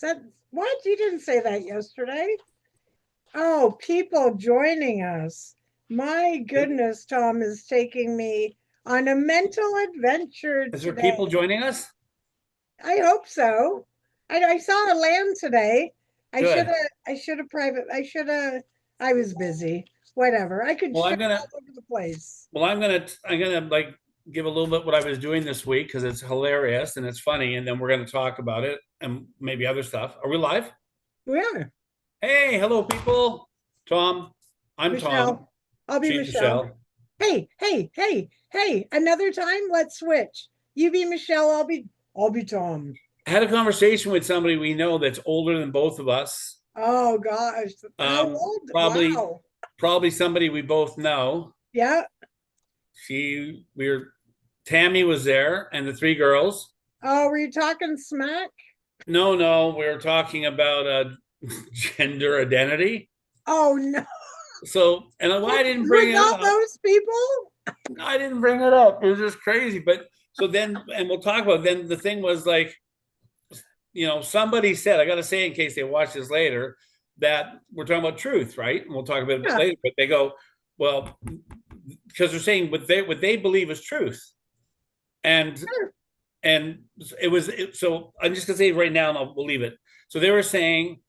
That what? You didn't say that yesterday. Oh, people joining us. My goodness, Tom is taking me on a mental adventure Is there people today. joining us? I hope so. I saw a land today. Good. I should have I was busy. Whatever. I could Well, share I'm gonna, all over the place. I'm gonna like give a little bit what I was doing this week because it's hilarious and it's funny, and then we're gonna talk about it and maybe other stuff. Are we live? Yeah, Hey, hello, people. Tom, I'm Tom. Michelle. I'll be She's Michelle. Michelle. Hey. Another time, let's switch. You be Michelle, I'll be Tom. I had a conversation with somebody we know that's older than both of us. Oh gosh. How Um, old? probably, Wow. probably somebody we both know. Yeah. We were Tammy was there and the three girls. Oh, were you talking smack? No, no, we were talking about gender identity. Oh no. So, and why I didn't bring With it all up, those people? I didn't bring it up. It was just crazy. But so then, and we'll talk about. Then the thing was like, somebody said, I got to say in case they watch this later, that we're talking about truth, right? And we'll talk about it Yeah. later. But they go, well, because they're saying what they believe is truth, and Sure. and so I'm just gonna say right now, and we'll leave it. So they were saying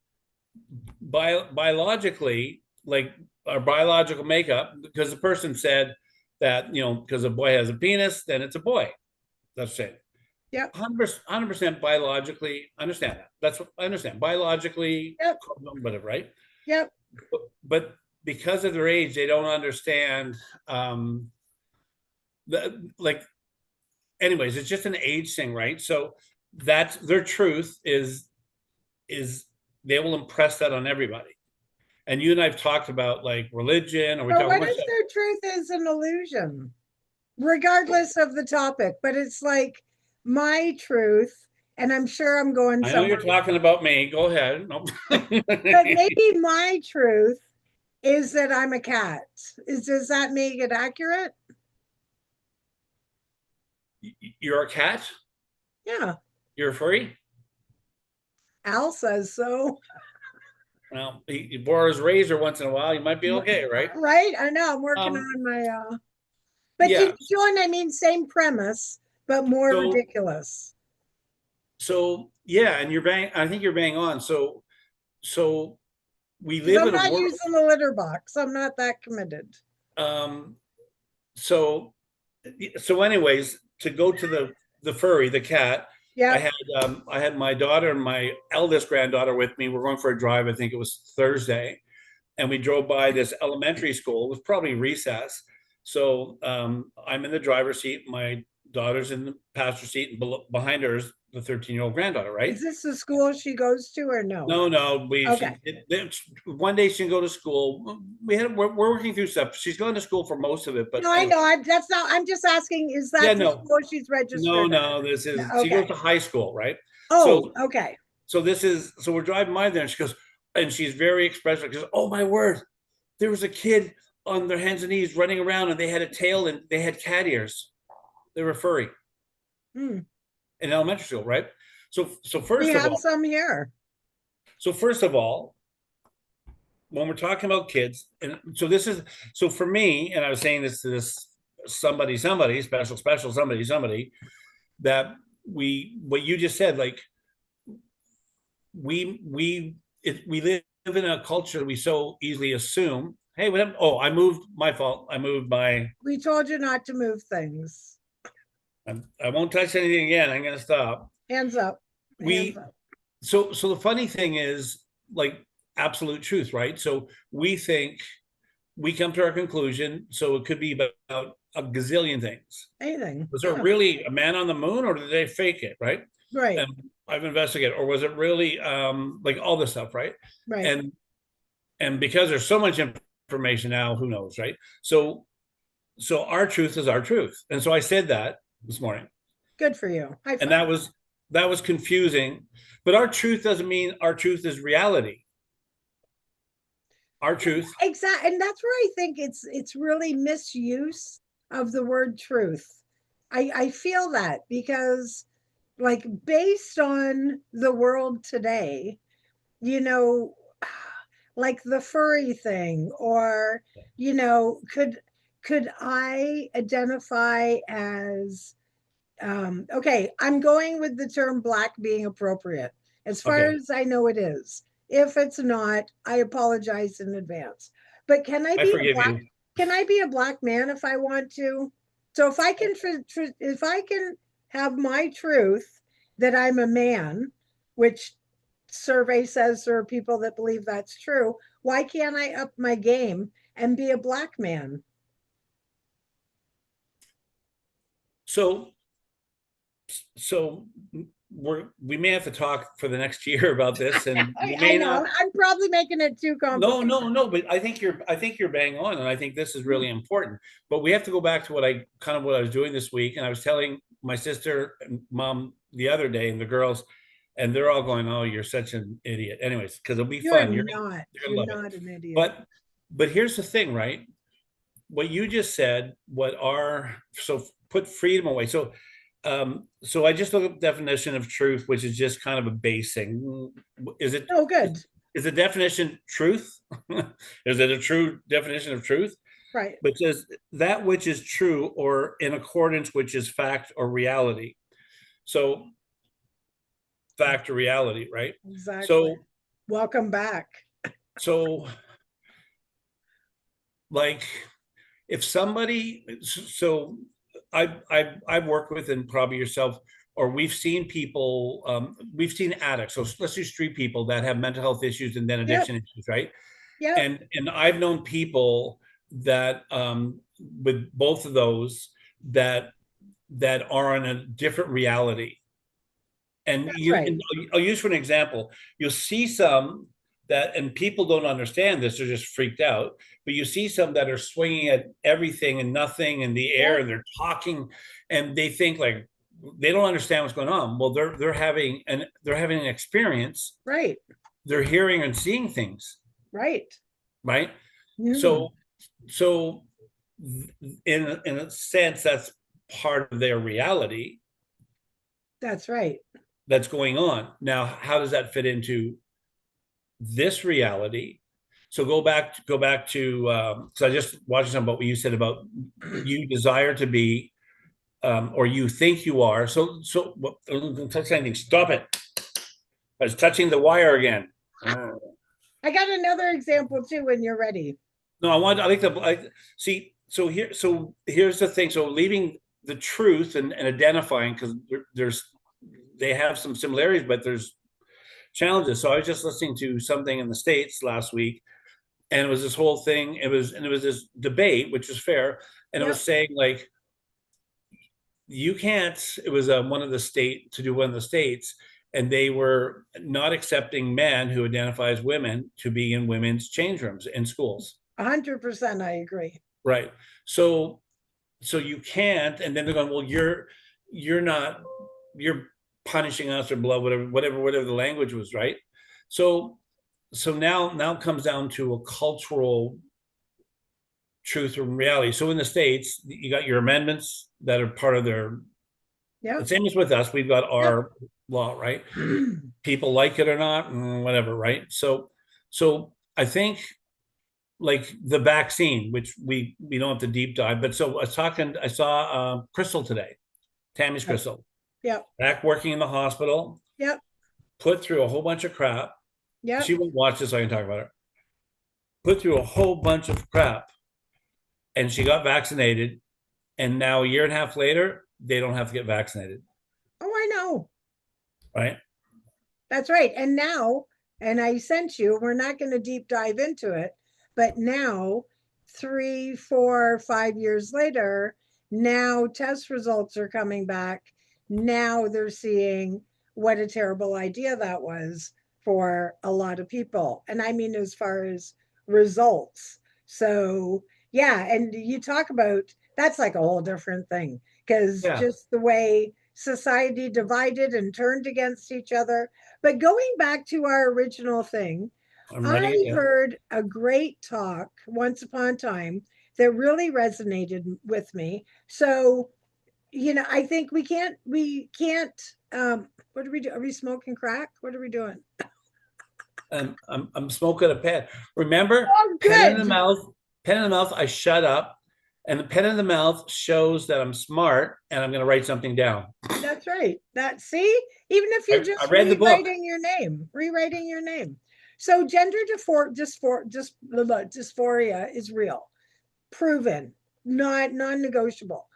biologically, like our biological makeup, because the person said that because a boy has a penis, then it's a boy. That's it. Yep. 100% biologically, understand that. That's what I understand. Biologically, Yep. whatever, right? Yep. But because of their age, they don't understand. Like, anyways, it's just an age thing, right? So that's their truth is they will impress that on everybody. And you and I've talked about like religion, or we But talk what about if stuff. their truth is an illusion, regardless of the topic? But it's like my truth, and I'm sure I'm going I know somewhere. you're talking about me. Go ahead. Nope. But maybe my truth is that I'm a cat. Does that make it accurate? You're a cat. Yeah. You're a furry. Al says so. Well, he borrows his razor once in a while. You might be okay, right? Right? I know. I'm working Um, on my but you yeah. join, I mean, same premise, but more So ridiculous. yeah, and you're bang. I think you're bang on. So we Because live I'm in a not world. using the litter box. I'm not that committed. Um, so anyways, to go to the furry, the cat, I Yep. had I had my daughter and my eldest granddaughter with me. We're going for a drive. I think it was Thursday, and we drove by this elementary school. It was probably recess. So I'm in the driver's seat. My daughter's in the passenger seat, and behind her is the 13-year-old granddaughter. Right? Is this the school she goes to or no? No, no. Okay. One day she can go to school. We're working through stuff. She's going to school for most of it, but No, I anyway. know. That's not, I'm just asking, is Yeah, that the no, school she's no, registered at? no. This No, is She goes okay. to high school, right? Oh, So okay. so we're driving by there, and she goes, and she's very expressive. She goes, "Oh my word, there was a kid on their hands and knees running around, and they had a tail and they had cat ears. They were furry Hmm. in elementary school, right?" So We first of have all, some here. so first of all, when we're talking about kids, and so for me, and I was saying this to this somebody, special, somebody, that what you just said, like we live in a culture we so easily assume, hey, what? Oh, I moved. My fault. I moved my. We told you not to move things. I won't touch anything again. I'm gonna stop. Hands up. Hands We up. so the funny thing is, like, absolute truth, right? So we come to our conclusion. So it could be about a gazillion things. Anything. Was there Yeah. really a man on the moon, or did they fake it, right? Right. And I've investigated, or was it really like all this stuff, right? Right. And because there's so much information now, who knows, right? So our truth is our truth, and so I said that this morning, Good for you. High and five. that was confusing. But our truth doesn't mean our truth is reality. Our truth. Exactly. And that's where I think it's really misuse of the word truth. I feel that because like based on the world today, you know, like the furry thing, or, could I identify as, okay, I'm going with the term black being appropriate. As far Okay, as I know, it is. If it's not, I apologize in advance. But I forgive you. can I be a black man if I want to? So if I can if I can have my truth that I'm a man, which survey says there are people that believe that's true, why can't I up my game and be a black man? So so we may have to talk for the next year about this, and we I may know not. I'm probably making it too No, complicated. no, no. But I think you're bang on, and I think this is really important. But we have to go back to what I was doing this week, and I was telling my sister and mom the other day, and the girls, and they're all going, "Oh, you're such an idiot." Anyways, because it'll be You're fun. not. You're You're gonna love it. not an idiot. But here's the thing, right? What you just said, so put freedom away. So I just look up the definition of truth, which is just kind of a basing. Is it Oh, good. is the definition truth? Is it a true definition of truth? Right. But says that which is true or in accordance, which is fact or reality. So fact or reality, right? Exactly. So Welcome back. so like if somebody so I've worked with, and probably yourself, or we've seen people, we've seen addicts, so let's do street people that have mental health issues and then Yep. addiction issues, right? Yep. And I've known people that with both of those that are on a different reality. And That's right. I'll use for an example. You'll see some that, and people don't understand this; they're just freaked out. But you see some that are swinging at everything and nothing in the air, Yep. and they're talking, and they think like they don't understand what's going on. Well, they're having an experience. Right. They're hearing and seeing things, Right. right? Mm, So so in a sense, that's part of their reality that's right. that's going on. Now, how does that fit into this reality? So go back to so I just watching something about what you said about you desire to be, or you think you are. Don't touch anything. Stop it. I was touching the wire again. I got another example too when you're ready. No, I like see. So here's the thing. So leaving the truth and identifying, because there's they have some similarities, but there's challenges. So I was just listening to something in the States last week, and it was this whole thing. It was this debate, which is fair, and it was Yep. saying like you can't. It was one of the state to do one of the states, and they were not accepting men who identify as women to be in women's change rooms in schools. 100% I agree. Right. So you can't, and then they're going, well, you're not, you're punishing us or blah, whatever the language was, right? So now comes down to a cultural truth and reality. So in the States, you got your amendments that are part of their, the Yep. same as with us, we've got Yep. our law, right? People like it or not, whatever, right? So I think like the vaccine, which we don't have to deep dive, but so I saw Crystal today, Tammy's Yep. Crystal, Yep. back working in the hospital, Yep. put through a whole bunch of crap. Yep. She won't watch this, so I can talk about her. Put through a whole bunch of crap, and she got vaccinated. And now a year and a half later, they don't have to get vaccinated, Oh, I know. right? That's right. And now, and I sent you, we're not going to deep dive into it, but now, 3, 4, 5 years later, now test results are coming back. Now they're seeing what a terrible idea that was for a lot of people. And I mean, as far as results. So, yeah. And you talk about that's like a whole different thing because Yeah, just the way society divided and turned against each other. But going back to our original thing, I'm writing it I down. heard a great talk once upon a time that really resonated with me. So I think we can't, what are we doing? Are we smoking crack? What are we doing? I'm smoking a pen. Remember, Oh, pen in the good. mouth, pen in the mouth. I shut up, and the pen in the mouth shows that I'm smart, and I'm going to write something down. That's right. See, even if you're I just read the book. rewriting your name. So dysphoria is real, proven, not non-negotiable.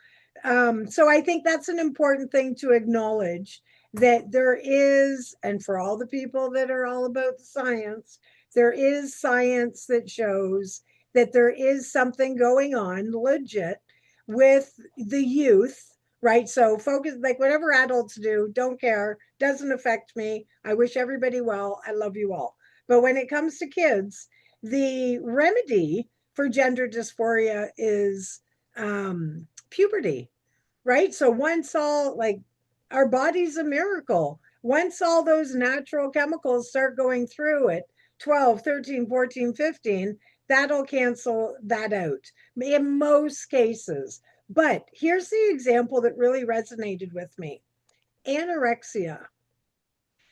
So I think that's an important thing to acknowledge, that there is, and for all the people that are all about the science, there is science that shows that there is something going on legit with the youth, right? So focus, like whatever adults do, don't care, doesn't affect me. I wish everybody well. I love you all. But when it comes to kids, the remedy for gender dysphoria is puberty, right? So once all, like, our body's a miracle. Once all those natural chemicals start going through at 12, 13, 14, 15, that'll cancel that out in most cases. But here's the example that really resonated with me: anorexia.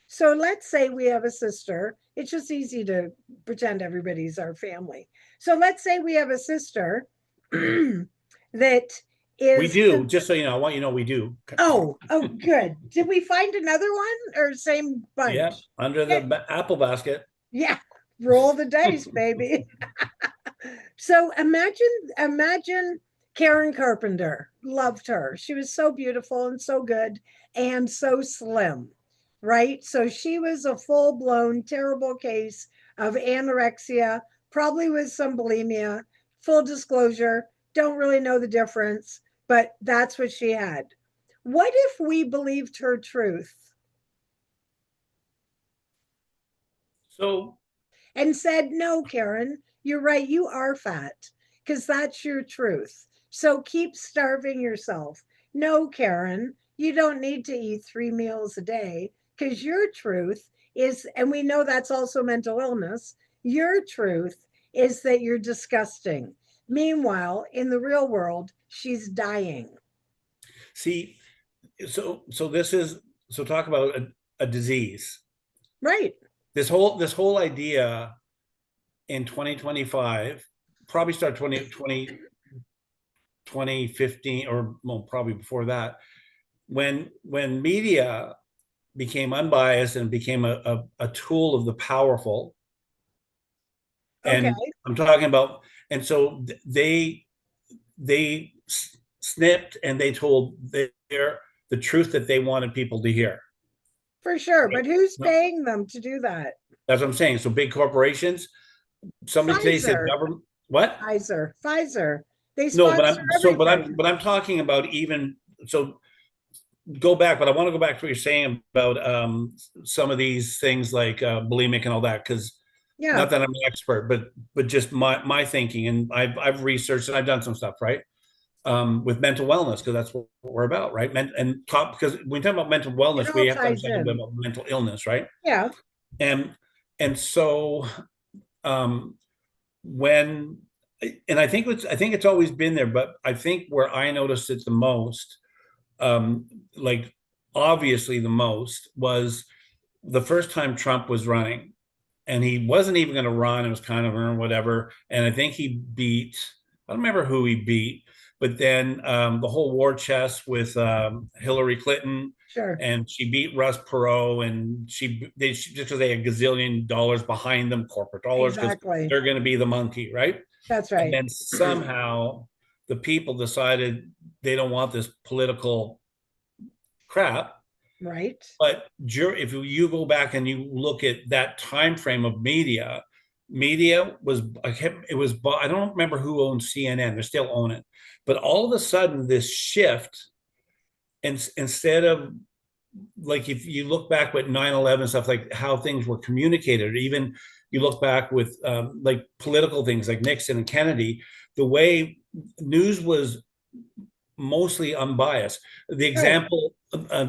So let's say we have a sister. It's just easy to pretend everybody's our family. So let's say we have a sister that We is, do. Just so you know, I want you to know we do. oh, good. Did we find another one or same Yeah, bunch? under the Okay. apple basket. Yeah, roll the dice, baby. So imagine Karen Carpenter. Loved her. She was so beautiful and so good and so slim, right? So she was a full-blown terrible case of anorexia, probably with some bulimia. Full disclosure, don't really know the difference, but that's what she had. What if we believed her truth So, and said, no, Karen, you're right, you are fat, because that's your truth. So keep starving yourself. No, Karen, you don't need to eat 3 meals a day, because your truth is, and we know that's also mental illness, your truth is that you're disgusting. Meanwhile, in the real world, she's dying. see, so this is so talk about a disease. Right. This whole idea in 2025 probably start 2015, or well, probably before that, when media became unbiased and became a tool of the powerful. Okay. And I'm talking about, and so they snipped and they told their the truth that they wanted people to hear. For sure. Right? But who's paying them to do that? That's what I'm saying. So big corporations. Somebody today said Pfizer. government. What? Pfizer. They No, but sponsor I'm everything. but I'm talking about even so. Go back, but I want to go back to what you're saying about some of these things like bulimic and all that, because Yeah. not that I'm an expert, but just my thinking, and I've researched and I've done some stuff, right? With mental wellness, because that's what we're about, right? And top, because when we talk about mental It wellness, we all have to ties understand a little bit in. about mental illness, right? Yeah. And and so um, when and I think it's always been there, but I think where I noticed it the most, um, like obviously the most, was the first time Trump was running, and he wasn't even going to run. It was kind of whatever. And I think he beat, I don't remember who he beat, but then the whole war chest with Hillary Clinton, Sure. and she beat Russ Perot, and just because they had gazillion dollars behind them, corporate dollars, because Exactly. they're going to be the monkey, right? That's And right. then somehow the people decided they don't want this political crap. Right. But if you go back and you look at that time frame of media was, it was, I don't remember who owns CNN. They still own it, but all of a sudden this shift, and instead of, like, if you look back with 9/11 stuff, like how things were communicated, or even you look back with like political things like Nixon and Kennedy, the way news was mostly unbiased. The Right. example,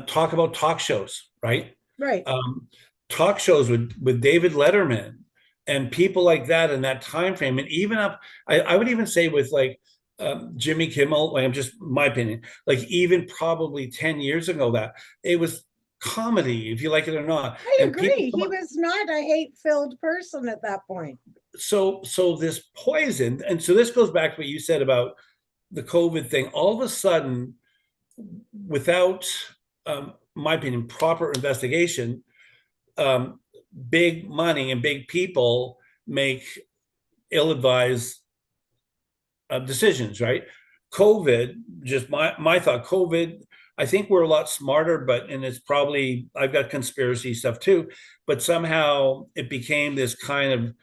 talk about talk shows, right? Right. Um, Talk shows with David Letterman and people like that in that time frame, and even up, I would even say with like Jimmy Kimmel, like I'm just my opinion, like even probably 10 years ago that it was comedy, if you like it or not. I And people agree. come He up, was not a hate-filled person at that point. so this poison, and so this goes back to what you said about the COVID thing. All of a sudden, without my opinion, proper investigation, big money and big people make ill-advised decisions, right? COVID, just my thought, COVID, I think we're a lot smarter, but and it's probably I've got conspiracy stuff too, but somehow it became this kind of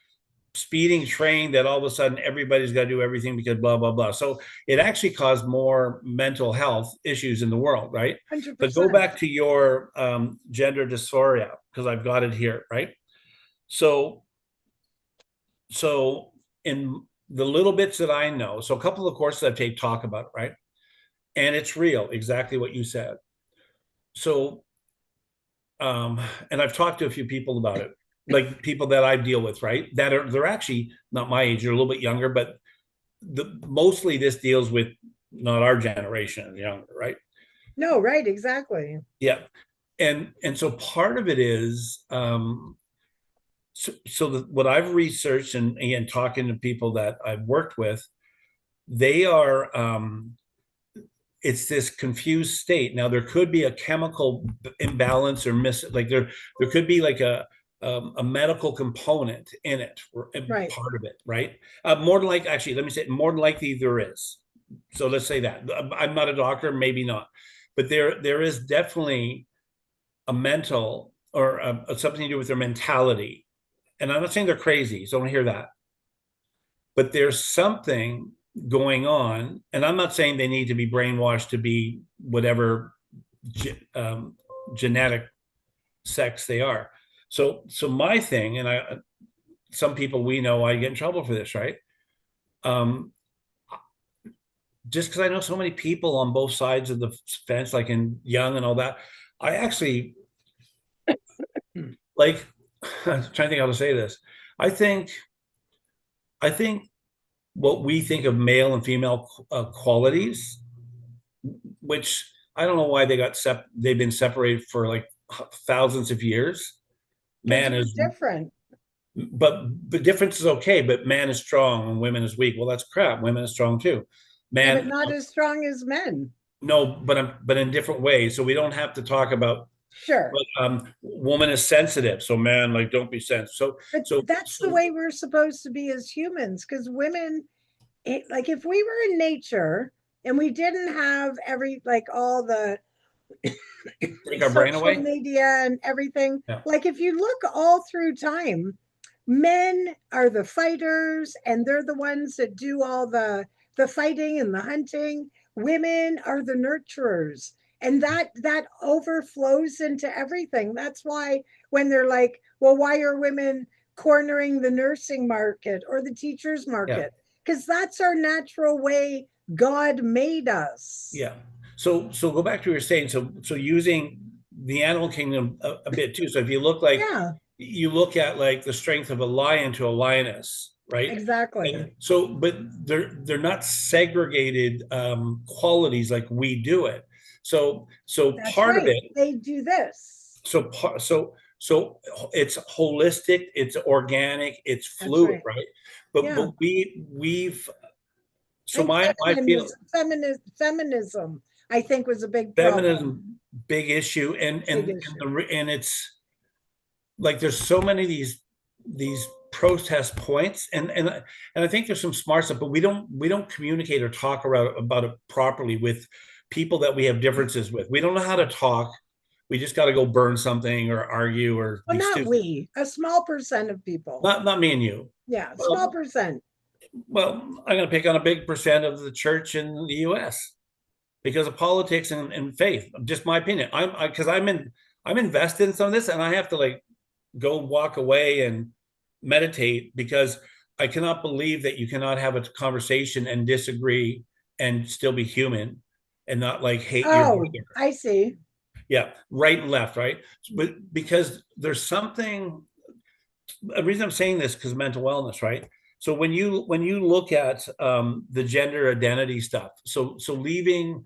speeding train that all of a sudden everybody's got to do everything because blah blah blah. So it actually caused more mental health issues in the world, right? But go 100%. back to your gender dysphoria because I've got it here, right? So so in the little bits that I know, so a couple of courses I've taken talk about it, right? And it's real, exactly what you said. So, and I've talked to a few people about it, like people that I deal with, right? That are they're actually not my age, they're a little bit younger, but mostly this deals with not our generation, younger, right? No, right, exactly. Yeah, and so part of it is what I've researched and again talking to people that I've worked with, they are it's this confused state. Now there could be a chemical imbalance or like there could be like a medical component in it, Right. part of it, right? More than like actually, let me say more than likely there is. So let's say that I'm not a doctor, maybe not, but there is definitely a mental or something to do with their mentality. And I'm not saying they're crazy, so don't hear that, but there's something going on, and I'm not saying they need to be brainwashed to be whatever um, genetic sex they are. So my thing, and I, some people we know, I get in trouble for this, right? Um, just because I know so many people on both sides of the fence, like in Young and all that, I actually like. I'm trying to think how to say this. I think, I think what we think of male and female qualities, which I don't know why they've been separated for like thousands of years. Because Man we're is, different. but the difference is okay, but man is strong and women is weak. Well, that's crap. Women is strong too. Yeah, but Man, not as strong as men. no, but in different ways. So we don't have to talk about, Sure. but woman is sensitive. So man, like don't be sensitive. So But so that's the so way we're supposed to be as humans. Because women, like if we were in nature and we didn't have like all the take our brain social away. media and everything, Yeah, like if you look all through time, men are the fighters and they're the ones that do all the fighting and the hunting. Women are the nurturers, and that overflows into everything. That's why when they're like, well, why are women cornering the nursing market or the teachers yeah. market? Because that's our natural way God made us. Yeah. So go back to what you're saying. So using the animal kingdom a bit too. So if you look like Yeah, you look at like the strength of a lion to a lioness, right? exactly. And so, but they're not segregated qualities like we do it. So That's part of right, it. they do this. So it's holistic, it's organic, it's That's fluid, right. right? But Yeah. we've so And my feel feminism, I think, was a big problem, feminism big issue and big and issue. and it's like there's so many of these protest points and I think there's some smart stuff, but we don't communicate or talk about it properly with people that we have differences with. We don't know how to talk. We just got to go burn something or argue or Well, be not stupid. we, a small percent of people. Not me and you. Yeah, small Well, percent. well, I'm going to pick on a big percent of the church in the U.S. because of politics and faith. Just my opinion. Because I'm invested in some of this, and I have to like go walk away and meditate because I cannot believe that you cannot have a conversation and disagree and still be human and not like hate your Oh, brother. I see. Yeah, right and left, right? But because there's something. The reason I'm saying this because mental wellness, right? So when you look at the gender identity stuff, so leaving,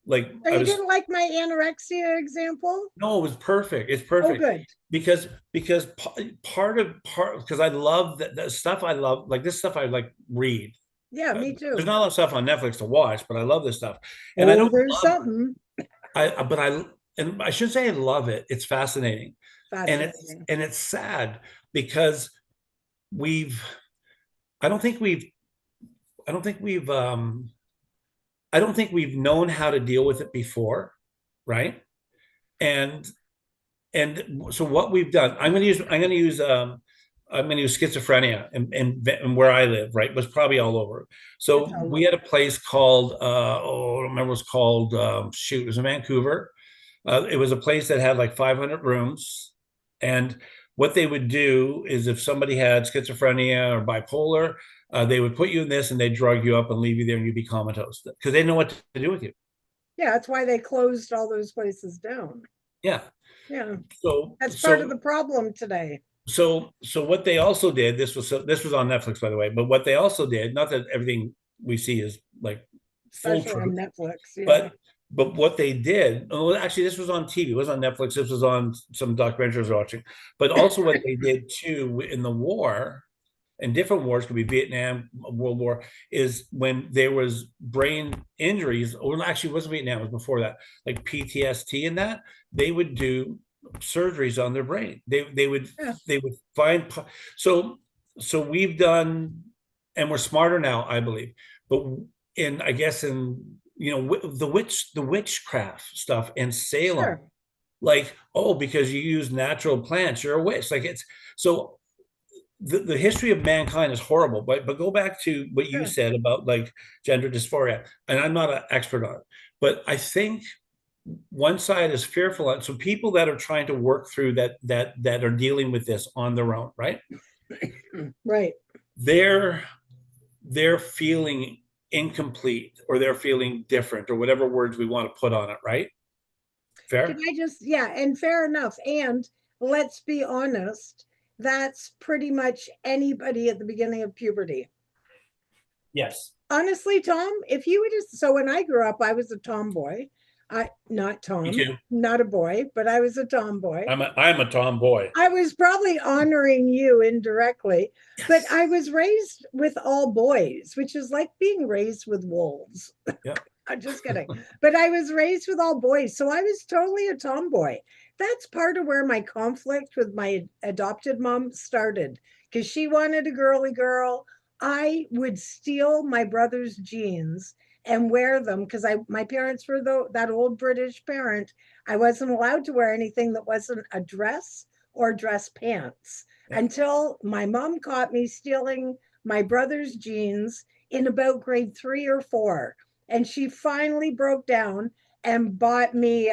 like So I you was, didn't like my anorexia example? no, it was perfect. It's Oh, perfect good. because part because I love that stuff. I love like this stuff. I like read. Yeah, Uh, me there's too. not a lot of stuff on Netflix to watch, but I love this stuff, and I Oh, don't there's love. something But I should say I love it. It's fascinating, fascinating. and it's sad because we've. I don't think we've. I don't think we've. I don't think we've known how to deal with it before, right? And so what we've done, I'm going to use schizophrenia and where I live, right, was probably all over. It's So all we had a place called I don't remember what it was called. Shoot, it was in Vancouver. It was a place that had like 500 rooms, and what they would do is if somebody had schizophrenia or bipolar, they would put you in this and they drug you up and leave you there and you'd be comatose because they know what to do with you. yeah, that's why they closed all those places down. Yeah. Yeah, So that's part of so the problem today. so what they also did, this was on Netflix, by the way, but what they also did, not that everything we see is like full Especially on truth, Netflix. Yeah, but what they did, well, actually, this was on TV. It was on Netflix. This was on some documentaries I was watching. But also, what they did too in the war, and different wars, could be Vietnam, World War, is when there was brain injuries, or actually, it wasn't Vietnam, it was before that, like PTSD and that, they would do surgeries on their brain. yeah, They would find, so we've done, and we're smarter now, I believe. But in, I guess, in, the witchcraft stuff in Salem, sure. like, oh, because you use natural plants, you're a witch. Like, it's so the history of mankind is horrible. But go back to what you Yeah, said about like gender dysphoria, and I'm not an expert on it, but I think one side is fearful. And so people that are trying to work through that are dealing with this on their own, right? right. They're they're feeling incomplete, or they're feeling different, or whatever words we want to put on it, right? Can Fair? I just, yeah, and fair enough. And let's be honest, that's pretty much anybody at the beginning of puberty. Yes. Honestly, Tom, if you would just, so when I grew up, I was a tomboy. I, not Me Tom, too. not a boy, but I was a tomboy. I'm a tomboy. I was probably honoring you indirectly, but Yes. I was raised with all boys, which is like being raised with wolves. Yeah. I'm just kidding. But I was raised with all boys. So I was totally a tomboy. That's part of where my conflict with my adopted mom started because she wanted a girly girl. I would steal my brother's jeans and wear them because my parents were that old British parent. I wasn't allowed to wear anything that wasn't a dress or dress pants Yeah. until my mom caught me stealing my brother's jeans in about grade 3 or 4, and she finally broke down and bought me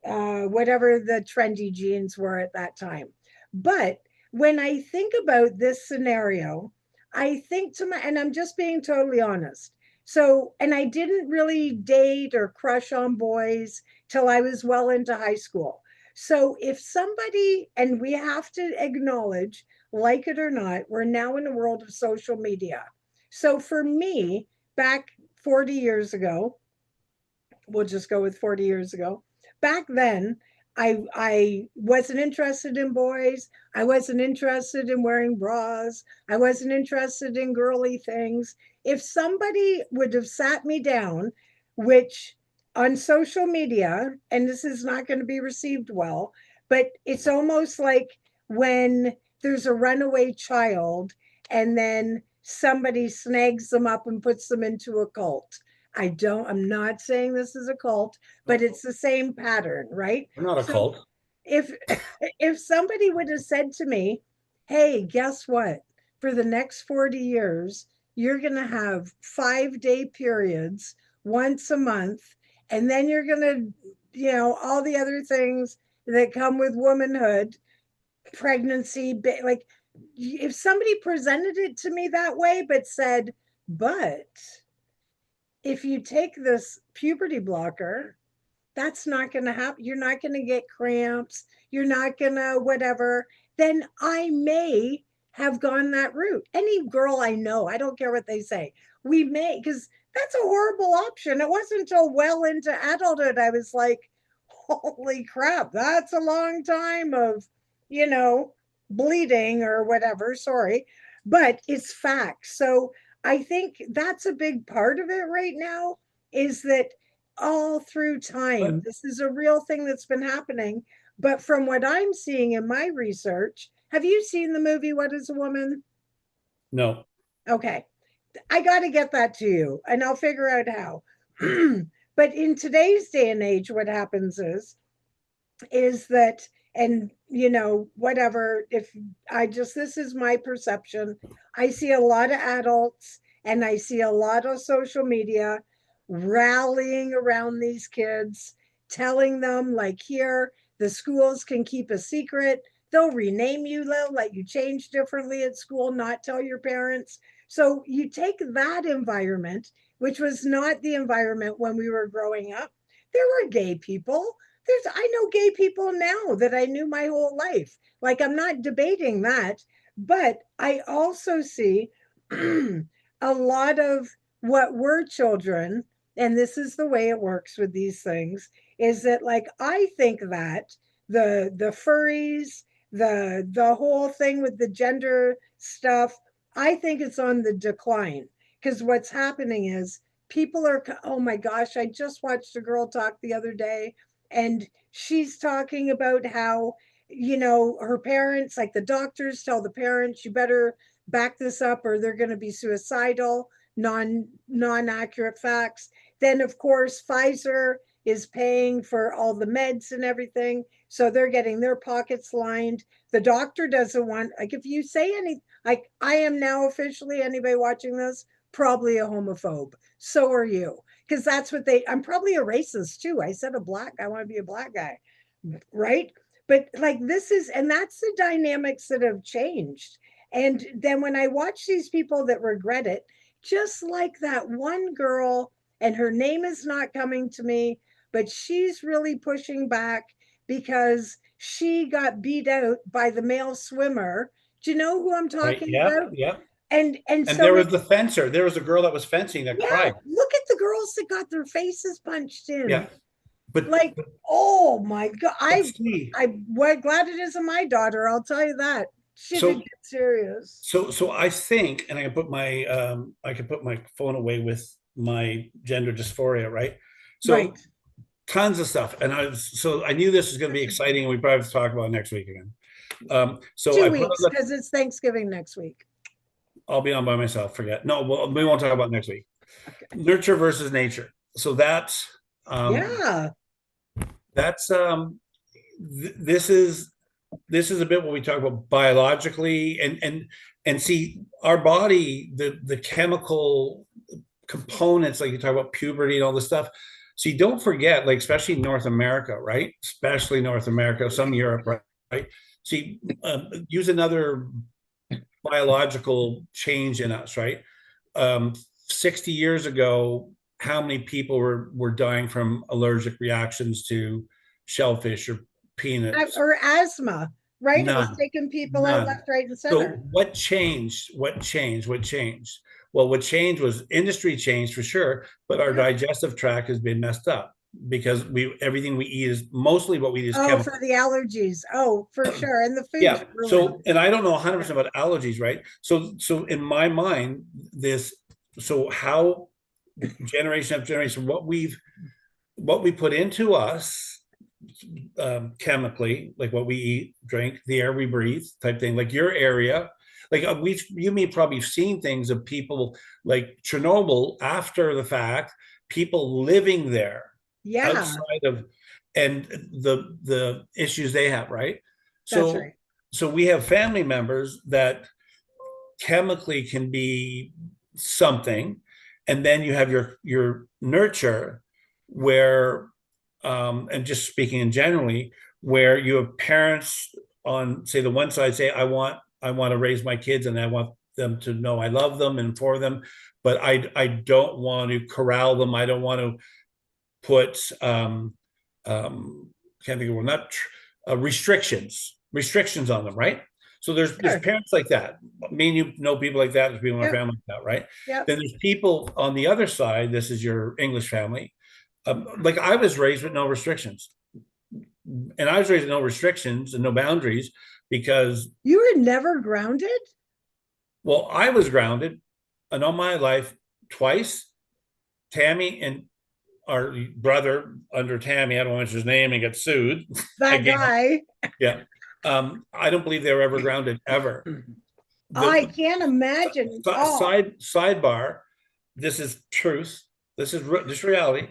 whatever the trendy jeans were at that time. But when I think about this scenario, I think to my, and I'm just being totally honest. So, and I didn't really date or crush on boys till I was well into high school. So, if somebody, and we have to acknowledge, like it or not, we're now in a world of social media. So, for me, back 40 years ago, we'll just go with 40 years ago. Back then, I wasn't interested in boys. I wasn't interested in wearing bras. I wasn't interested in girly things. If somebody would have sat me down, which on social media, and this is not going to be received well, but it's almost like when there's a runaway child and then somebody snags them up and puts them into a cult. I'm not saying this is a cult, but No, it's the same pattern, right? we're not a So cult. if if somebody would have said to me, "Hey, guess what? For the next 40 years, you're going to have 5-day periods once a month, and then you're going to, all the other things that come with womanhood, pregnancy, like if somebody presented it to me that way but said, "But if you take this puberty blocker, that's not going to happen. You're not going to get cramps. You're not going to whatever." Then I may have gone that route. Any girl I know, I don't care what they say, we may, because that's a horrible option. It wasn't until well into adulthood I was like, holy crap, that's a long time of, you know, bleeding or whatever. Sorry, but it's facts. So I think that's a big part of it right now, is that all through time, But this is a real thing that's been happening. But from what I'm seeing in my research, have you seen the movie What is a Woman? no, Okay. I got to get that to you and I'll figure out how. But in today's day and age, what happens is that, and you know, whatever, if I just, this is my perception, I see a lot of adults and I see a lot of social media rallying around these kids, telling them like, here, the schools can keep a secret, they'll rename you, they'll let you change differently at school, not tell your parents. So you take that environment, which was not the environment when we were growing up. There were gay people, I know gay people now that I knew my whole life. Like, I'm not debating that, but I also see a lot of what were children, and this is the way it works with these things, is that like I think that the furries, the whole thing with the gender stuff, I think it's on the decline, because what's happening is people are, oh my gosh, I just watched a girl talk the other day, and she's talking about how, you know, her parents, like the doctors tell the parents, you better back this up or they're going to be suicidal, non accurate facts. Then of course Pfizer is paying for all the meds and everything, so they're getting their pockets lined. The doctor doesn't want, like, if you say any, like, I am now officially, anybody watching this, probably a homophobe, so are you, because that's what they, I'm probably a racist too. I said a black, I want to be a black guy, right? But like this is, and that's the dynamics that have changed. And then when I watch these people that regret it, just like that one girl, and her name is not coming to me, but she's really pushing back because she got beat out by the male swimmer. Do you know who I'm right, talking yeah, about? yeah. And And there so was it's, the fencer. There was a girl that was fencing that yeah, cried. look at the girls that got their faces punched in. Yeah, but Like, oh my God. but see, I'm glad it isn't my daughter, I'll tell you that. She did so get serious. so I think, and I can put my phone away with my gender dysphoria, right? Right. So tons of stuff, and I knew this was going to be exciting, and we probably have to talk about it next week again. So Two I put on weeks, the, because it's Thanksgiving next week. I'll be on by myself. Forget. No, well, we won't talk about it next week. Okay. Nurture versus nature. So um, Yeah. that's this is a bit what we talk about biologically, and see our body, the chemical components, like you talk about puberty and all this stuff. So you don't forget, like especially North America, right? Especially North America, some Europe, right? Right. See, use another biological change in us, right? 60 years ago, how many people were dying from allergic reactions to shellfish or peanuts? Or asthma, right? It was None, taking people out none. left, right, and So center. what changed? What changed? What changed? Well, what changed was industry changed for sure, but our Yeah. digestive tract has been messed up because we everything we eat is mostly what we eat is Oh, for chemical. the allergies. Oh, for sure. And the food's Yeah. ruined. So, and I don't know Yeah. 100% about allergies, right? So in my mind, so how generation after generation, what we put into us, chemically, like what we eat, drink, the air we breathe, type thing. Like your area, like you may probably seen things of people like Chernobyl after the fact, people living there Yeah, outside of, and the issues they have, right? that's So right. so we have family members that chemically can be something, and then you have your nurture where, and just speaking in generally, where you have parents on, say, the one side say, I want to raise my kids and I want them to know I love them and for them, but I don't want to corral them. I don't want to put can't think of, not restrictions on them, right? So there's Sure. parents like that. Me and you know people like that. There's people in our Yep. family like that, right? Yep. Then there's people on the other side. This is your English family. Like I was raised with no restrictions, and I was raised with no restrictions and no boundaries because, You were never grounded? well, I was grounded, and all my life twice. Tammy and our brother under Tammy, I don't want to mention his name and get sued That again. guy. Yeah. I don't believe they were ever grounded ever. I The can't imagine. Oh, sidebar, this is truth. This reality.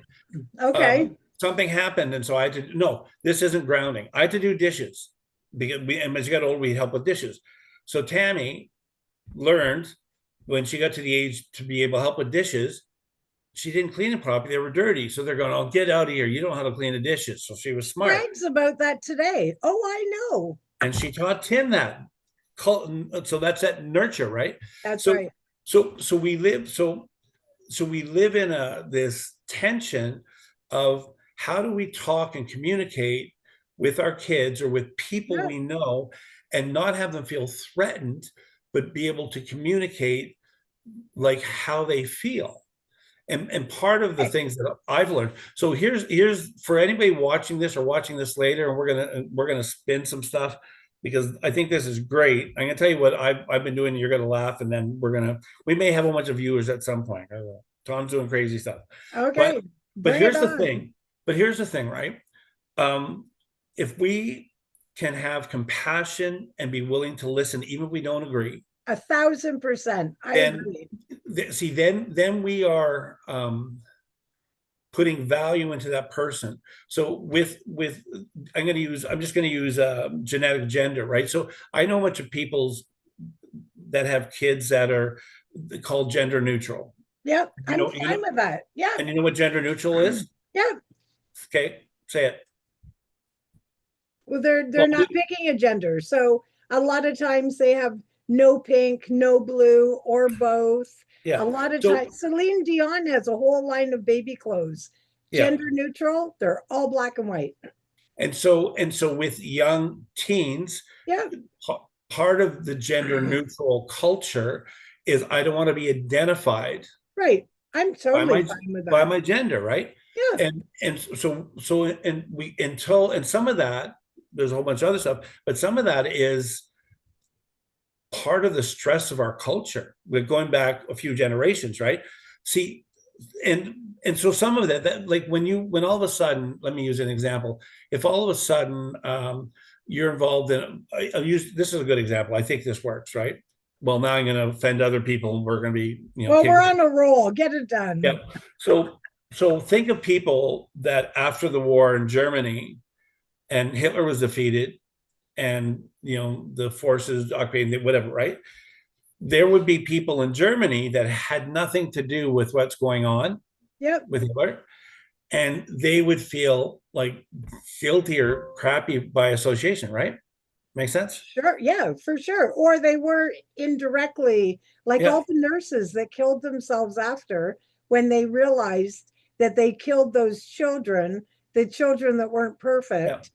okay. Something happened, and so I had to no, this isn't grounding. I had to do dishes because and as you got older, we help with dishes. So Tammy learned when she got to the age to be able to help with dishes, she didn't clean it properly. They were dirty. So they're going, oh, get out of here. You don't know how to clean the dishes. So she was smart. Brags about that today. Oh, I know. And she taught Tim that. So that's that nurture, right? That's So right. so we live in this tension of how do we talk and communicate with our kids or with people Yeah. we know and not have them feel threatened, but be able to communicate like how they feel. And part of the Right. things that I've learned. So here's for anybody watching this or watching this later, and we're gonna spin some stuff because I think this is great. I'm gonna tell you what I've been doing. You're gonna laugh, and then we may have a bunch of viewers at some point. Tom's doing crazy stuff, Okay. but but Bring it here's the on. thing. But here's the thing, right? Um, if we can have compassion and be willing to listen, even if we don't agree, 1,000%. I then agree. see then we are putting value into that person. So with I'm just going to use genetic gender, right? So I know a bunch of people's that have kids that are called gender neutral. Yep. You I'm know, fine with that. Yeah. and you know what gender neutral is? Yeah. Okay, say it. Well, they're Well, not picking a gender. So a lot of times they have no pink, no blue, or both. A yeah. lot of So times, Celine Dion has a whole line of baby clothes. yeah, Gender neutral, they're all black and white. and so with young teens, Yeah, part of the gender neutral culture is I don't want to be identified right. I'm by totally my fine with by that. my gender, right? Yeah, And so and we until and some of that there's a whole bunch of other stuff, but some of that is part of the stress of our culture. We're going back a few generations, right? See, and so some of that like when all of a sudden, let me use an example. If all of a sudden you're involved in, I'll use this is a good example. I think this works, right? Well, now I'm going to offend other people, and we're going to be well, kicked we're out. on a roll. Get it Yeah. done. So think of people that after the war in Germany and Hitler was defeated and the forces occupied whatever, right? There would be people in Germany that had nothing to do with what's going on Yep, with Hitler, and they would feel like guilty or crappy by association, right? Make sense? sure. Yeah, for sure. Or they were indirectly, like Yeah, all the nurses that killed themselves after when they realized that they killed those children, the children that weren't yeah, perfect,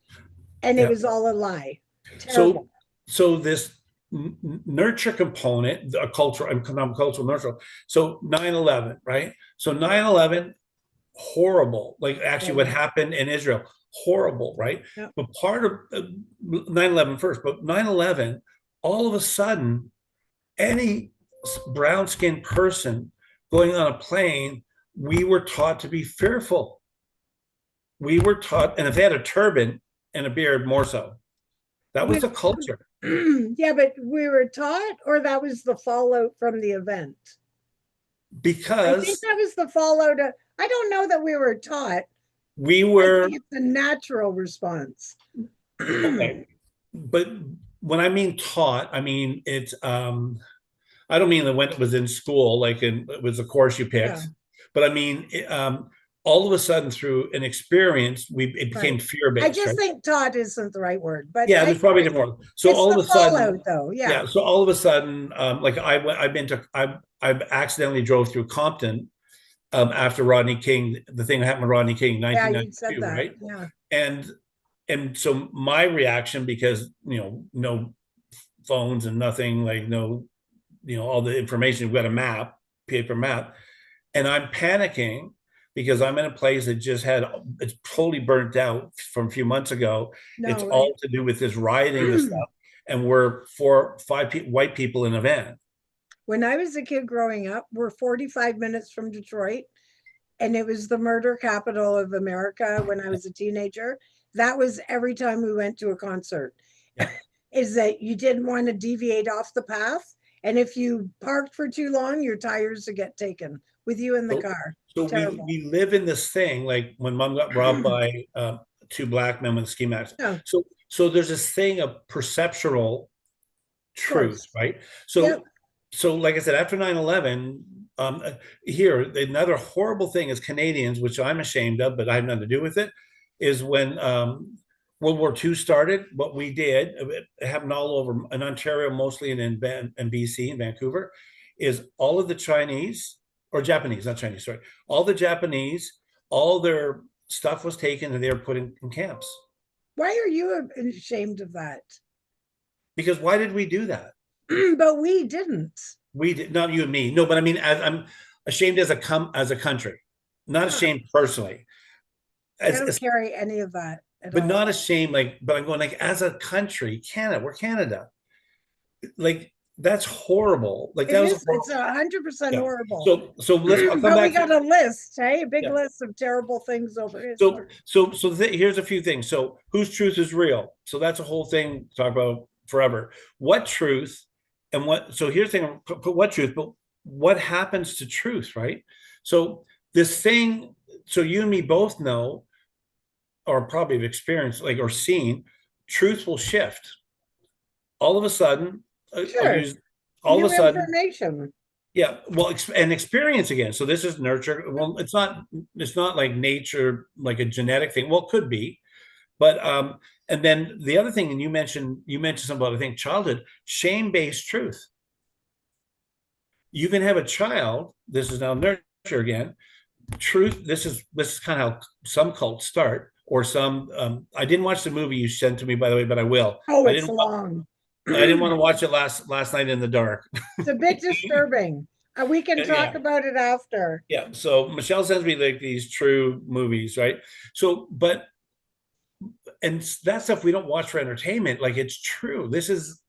and it yeah. was all a lie. Terrible. So this nurture component, a cultural and cultural nurture. So 9/11, right? So 9/11, horrible. Like actually what Terrible. happened in Israel, horrible, right? Yep. But part of 9/11 first, but 9/11, all of a sudden, any brown skinned person going on a plane, we were taught to be fearful. We were taught, and if they had a turban and a beard, more so. That was We, the culture yeah, but we were taught, or that was the fallout from the event. I think because that was the fallout. I don't know that we were taught. we I were think it's a natural response. okay. But when I mean taught, I mean it's I don't mean that when it was in school, like it was a course you Yeah, picked, but I mean all of a sudden through an experience, it became right. fear I based, just right? think taught isn't the right word, but Yeah, I there's probably agree. more. So It's all the of a sudden, fallout, though. Yeah. yeah. So all of a sudden, like I've been to I've accidentally drove through Compton after Rodney King, the thing that happened to Rodney King, Yeah, you said 1992, that. right? Yeah. And and so my reaction, because no phones and nothing, like no, all the information. We've got a map, paper map, and I'm panicking because I'm in a place that it's totally burnt out from a few months ago. It's No, right. all to do with this rioting, this stuff, and we're white people in a van. When I was a kid growing up, we're 45 minutes from Detroit, and it was the murder capital of America when I was a teenager. That was every time we went to a concert, Yeah. is that you didn't want to deviate off the path. And if you parked for too long, your tires would get taken with you in the So, car. so Terrible. we live in this thing, like when mom got robbed by two black men with ski masks. Yeah, of So there's this thing of perceptual truth, course. right? Yep. So like I said, after 9/11, here, another horrible thing as Canadians, which I'm ashamed of, but I have nothing to do with it, is when World War II started. What we did, it happened all over in Ontario, mostly in BC, in Vancouver, is all of the Chinese, or Japanese, not Chinese, sorry, all the Japanese, all their stuff was taken and they were put in camps. Why are you ashamed of that? Because why did we do that? But we didn't. We did, not you and me. No, but I mean, I'm ashamed as a country, not Huh. ashamed personally, I don't carry any of that at but all. not ashamed. Like, but I'm going like as a country, Canada, we're Canada. Like that's horrible. Like It that was a is. horrible, It's 100% yeah. horrible. So I'll come But we back got to a list, hey, a big yeah. list of terrible things over So history. here's a few things. So whose truth is real? So that's a whole thing to talk about forever. What truth and what? So here's the thing: put what truth, but what happens to truth, right? So this thing. So you and me both know, or probably have experienced, like or seen, truth will shift. All of a sudden, I'll Sure. use. All of New a sudden, information. yeah, well, and experience again. So this is nurture. Well, it's not like nature, like a genetic thing. Well, it could be, but and then the other thing, and you mentioned something about, I think, childhood shame-based truth. You can have a child. This is now nurture again. Truth. This is kind of how some cults start, or some. I didn't watch the movie you sent to me, by the way, but I will. Oh, I it's didn't. long. I didn't want to watch it last night in the dark. It's a bit disturbing. We can talk Yeah. about it after. Yeah. So Michelle sends me like these true movies, right? So, and that stuff we don't watch for entertainment. Like it's true. This is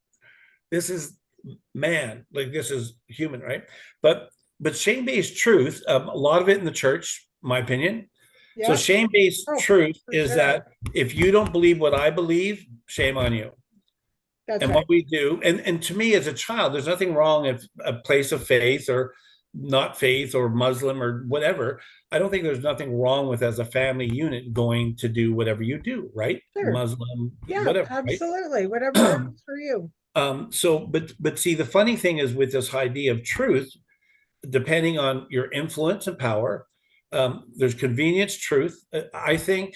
man. Like this is human, right? But shame-based truth, a lot of it in the church, my opinion. So Yeah. shame-based Oh, truth for is sure. that if you don't believe what I believe, shame on you. That's And right. what we do, and to me as a child, there's nothing wrong if a place of faith or not faith or Muslim or whatever. I don't think there's nothing wrong with, as a family unit, going to do whatever you do, right? Sure. Muslim, Yeah, whatever, absolutely. Whatever right? works for you. So, but see, the funny thing is with this idea of truth, depending on your influence and power, there's convenience truth. I think,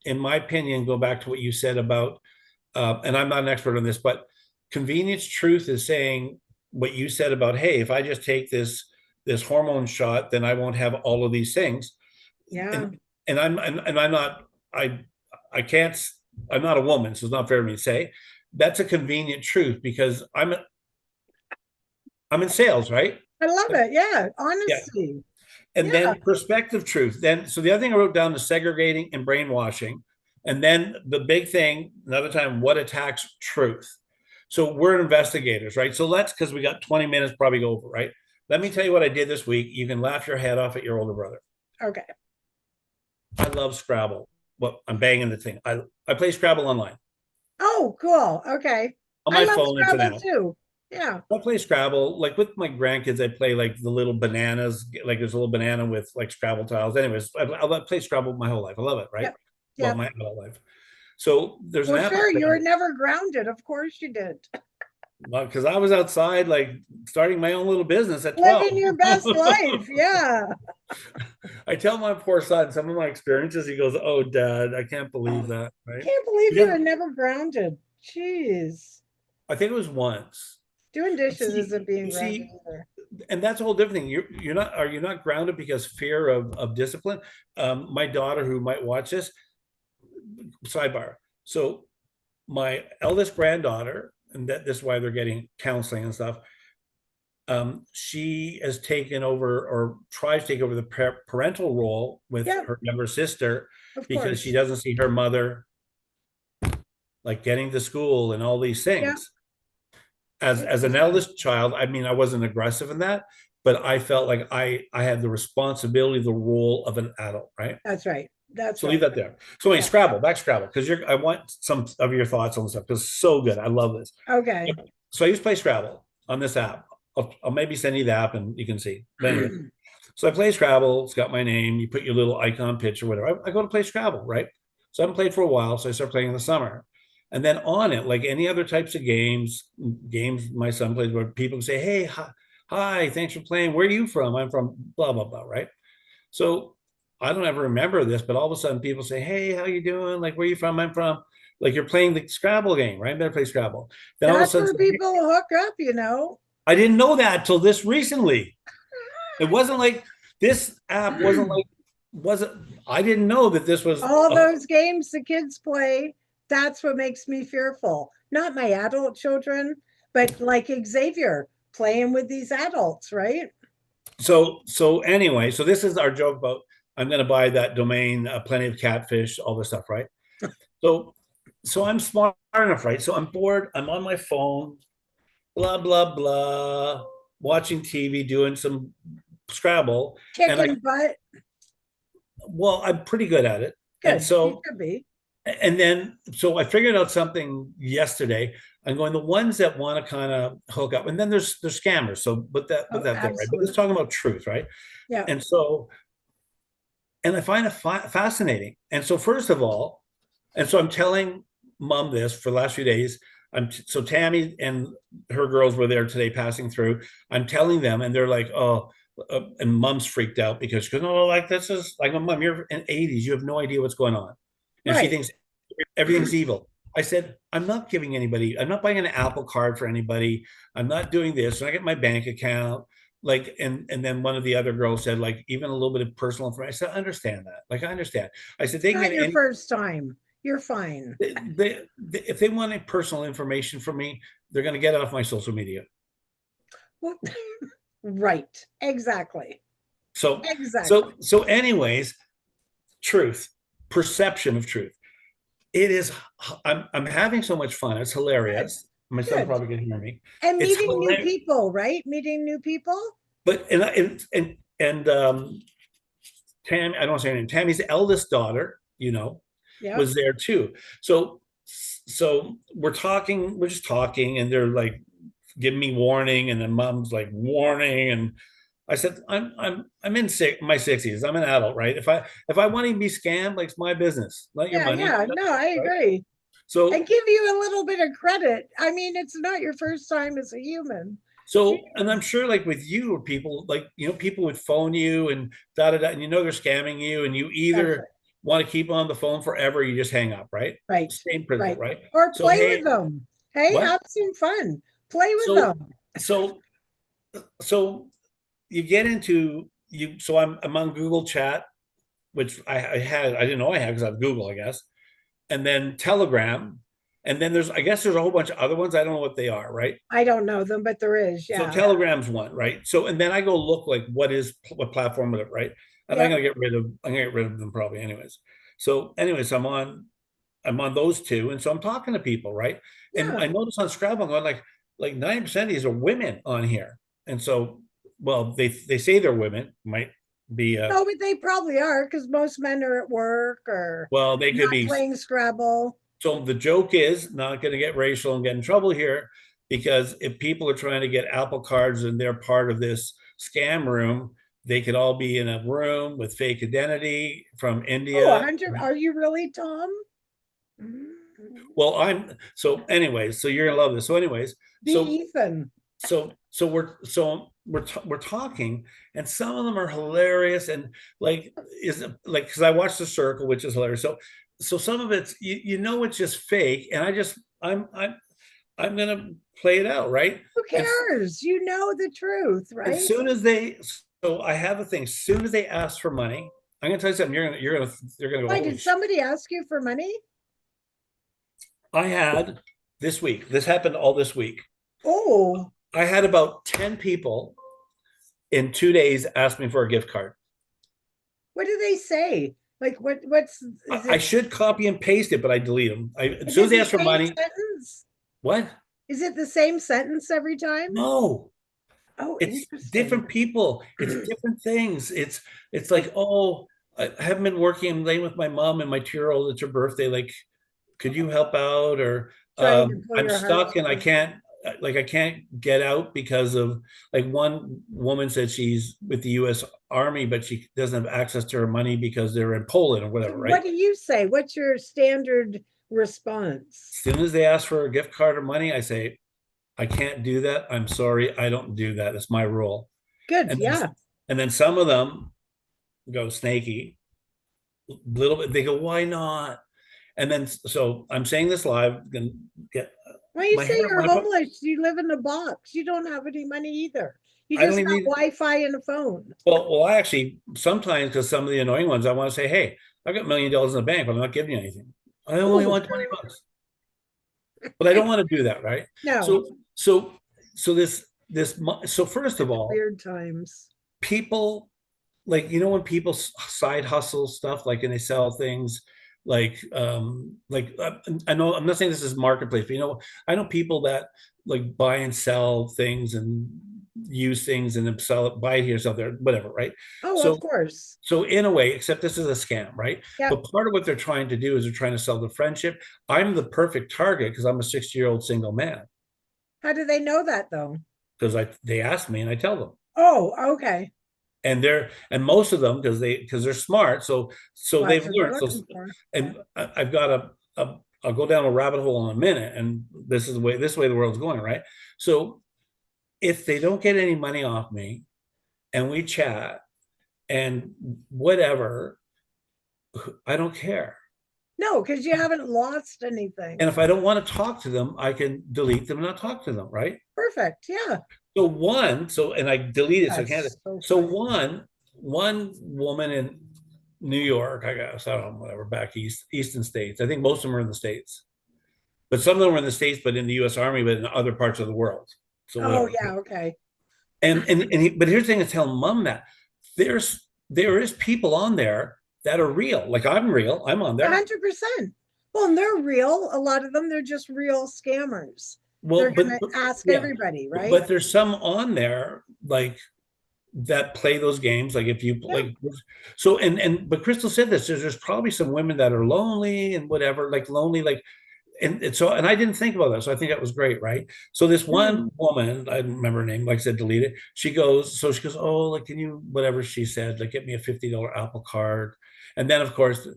in my opinion, go back to what you said about, and I'm not an expert on this, but convenience truth is saying what you said about, hey, if I just take this hormone shot, then I won't have all of these things. Yeah. And I'm not, I can't, I'm not a woman, so it's not fair for me to say. That's a convenient truth because I'm in sales, right? I love it. Yeah. Yeah. Honesty. And Yeah. then perspective truth. Then, so the other thing I wrote down is segregating and brainwashing. And then the big thing, another time, what attacks truth. So we're investigators, right? So because we got 20 minutes, probably go over, right? Let me tell you what I did this week. You can laugh your head off at your older brother. Okay. I love Scrabble. Well, I'm banging the thing. I play Scrabble online Oh, cool. Okay. on I my love phone and for Scrabble now. too. Yeah. I play Scrabble like with my grandkids. I play like the little bananas, like there's a little banana with like Scrabble tiles. Anyways, I play Scrabble my whole life. I love it, right? Yep. Well, Yep. my adult life. So there's an Well, app sure. You were never grounded. Of course you did. because I was outside like starting my own little business at 12. Living your best life. Yeah. I tell my poor son some of my experiences. He goes, "Oh, Dad, I can't believe that." Right? Can't believe you Yeah, were never grounded. Jeez. I think it was once. Doing dishes See, isn't being you grounded see, either. and that's a whole different thing. You're not. Are you not grounded because fear of discipline? My daughter, who might watch this, sidebar. So my eldest granddaughter and that this is why they're getting counseling and stuff. She has taken over or tries to take over the parental role with Yeah, her younger sister of because she course. doesn't see her mother like getting to school and all these Yeah, things. As an interesting. eldest child, I mean, I wasn't aggressive in that, but I felt like I had the responsibility, the role of an adult, right? That's right. That's So leave right. that there. So anyway, Yeah. Scrabble, back Scrabble, because I want some of your thoughts on this stuff because it's so good. I love this. Okay. So I used to play Scrabble on this app. I'll maybe send you the app and you can see. But anyway, so I play Scrabble. It's got my name. You put your little icon picture, whatever. I go to play Scrabble, right? So I haven't played for a while. So I start playing in the summer. And then on it, like any other types of games my son plays where people say, hey, hi, thanks for playing. Where are you from? I'm from blah, blah, blah, right? So I don't ever remember this, but all of a sudden people say, hey, how you doing? Like, where are you from? I'm from, like you're playing the Scrabble game, right? I better play Scrabble. Then all of a That's sudden, where people hook up. I didn't know that till this recently. It wasn't like this app wasn't I didn't know that this was All those games the kids play, that's what makes me fearful. Not my adult children, but like Xavier playing with these adults, right? so anyway, so this is our joke about I'm going to buy that domain, plenty of catfish, all this stuff, right? So so I'm smart enough, right? So I'm bored, I'm on my phone, blah blah blah, watching TV, doing some Scrabble, and Kicking butt. I'm pretty good at it. And Good. You so should be. and then so I figured out something yesterday. I'm going the ones that want to kind of hook up, and then there's scammers. So but Oh, that there, right? But let's talk absolutely. about truth, right? Yeah. And so and I find it fascinating. And so first of all, and so I'm telling mom this for the last few days. So Tammy and her girls were there today passing through. I'm telling them, and they're like, "Oh," and mom's freaked out because she goes, "No, like this is like, mom, you're in '80s. You have no idea what's going on," and she Right. thinks everything's evil. I said, I'm not giving anybody, I'm not buying an Apple card for anybody. I'm not doing this. And I get my bank account. Like, and then one of the other girls said, like, even a little bit of personal information. I said, I understand that. Like, I understand. I said, they can Not get your any, first time. You're fine. if they want any personal information from me, they're going to get it off my social media. Well, right. Exactly. So, Exactly. anyways, truth, perception of truth. It is, I'm having so much fun. It's Good. hilarious. My son Good. probably can hear me. And It's meeting new hilarious. people, right? Meeting new people. But and Tam, I don't want to say her name. Tammy's eldest daughter, Yep. was there too. So we're just talking, and they're like giving me warning, and then mom's like warning, and I said, I'm in my 60s. I'm an adult, right? If I want to be scammed, like it's my business. Not your Yeah. money, Yeah. No, I right? agree. I So give you a little bit of credit. I mean, it's not your first time as a human. and I'm sure like with you or people like, people would phone you and da da da, and they're scamming you, and you That's either right. want to keep on the phone forever, or you just hang up, right? Right. Same principle, Right. right? Or So play with hey, them. Hey, what? have some fun. Play with So them. so so you get into you. So I'm on Google Chat, which I didn't know I had because I have Google, I guess, and then Telegram, and then I guess there's a whole bunch of other ones. I don't know what they are, right? I don't know them, but there is. So Yeah. Telegram's one, right? So and then I go look like what platform is it, right? And Yep. I'm gonna get rid of them probably anyways. So anyways, I'm on those two, and so I'm talking to people, right? And Yeah. I notice on Scrabble, I'm going like 90% of these are women on here, and so well they say they're women, might be No, but they probably are because most men are at work or well they could not be. playing Scrabble. So the joke is not going to get racial and get in trouble here, because if people are trying to get Apple cards and they're part of this scam room, they could all be in a room with fake identity from Oh, India. 100. Are you really, Tom? Well, so anyways, so you're gonna love this. So anyways, Be so Ethan. we're talking, and some of them are hilarious, and like is like because I watched The Circle, which is hilarious. So some of it's it's just fake, and I'm gonna play it out, right? Who And cares? You know the truth, as right? soon as so I have a thing. As soon as they ask for money, I'm gonna tell you something. You're gonna go, Why holy did shit. somebody ask you for money? I had this week. This happened all this week. Oh, I had about 10 people in 2 days ask me for a gift card. what do they say? Like what's is I it should copy and paste it, but I delete them. As is soon as it they the ask for same money, sentence? what? Is it the same sentence every time? No, Oh, it's interesting. different people. It's different things. It's like, oh, I haven't been working. I'm laying with my mom and my 2-year-old. It's her birthday. Like, could you help out? Or Trying to pull I'm your stuck and I heartstrings. can't, like, I can't get out because of, like, one woman said she's with the U.S. Army, but she doesn't have access to her money because they're in Poland or So whatever, right? what do you say? What's your standard response? As soon as they ask for a gift card or money, I say, I can't do that. I'm sorry. I don't do that. It's my rule. Good, And then, yeah. and then some of them go snaky, little bit. They go, why not? And then, so I'm saying this live, gonna get When you my say hair. you're When I put, homeless, you live in a box. You don't have any money either. You I don't just even got need. Wi-Fi and a phone. I actually sometimes, because some of the annoying ones, I want to say, hey, I've got $1 million in the bank, but I'm not giving you anything. I only Oh, want $20, but I don't want to do that, right? no, So, so, so so first of such all, weird times. people, like, when people side hustle stuff, like, and they sell things I know, I'm not saying this is marketplace, but I know people that like buy and sell things and use things and then sell it, buy it here, sell there, whatever, right? Oh, So of course. so in a way, except this is a scam, right? Yep. But part of what they're trying to do is they're trying to sell the friendship. I'm the perfect target because I'm a 60-year-old single man. How do they know that though? Because they ask me and I tell them. Oh, okay. And most of them, because they're smart, so Well, that's they've what they're learned. So, looking for. and I've got I'll go down a rabbit hole in a minute, and this way the world's going, right? So if they don't get any money off me and we chat and whatever, I don't care. No, because you haven't lost anything. And if I don't want to talk to them, I can delete them and not talk to them, right? Perfect. Yeah. And I deleted, so I can't. That's so So funny. one woman in New York, I guess, I don't know, whatever, back eastern states. I think most of them are in the States, but some of them are in the States, but in the U.S. Army, but in other parts of the world. So Oh, whatever. yeah. Okay. But here's the thing: I tell mom that there is people on there that are real. Like, I'm real. I'm on there. 100%. Well, and they're real. A lot of them, they're just real scammers. They're Well, going to ask yeah, everybody, right? but there's some on there like that play those games. Like, if you Yeah. like, so but Crystal said this. There's probably some women that are lonely and whatever, like lonely, like, and I didn't think about that. So I think that was great, right? So this Mm. one woman, I don't remember her name, like I said, delete it. She goes, oh, like, can you, whatever she said, like, get me a $50 Apple card. And then, of course,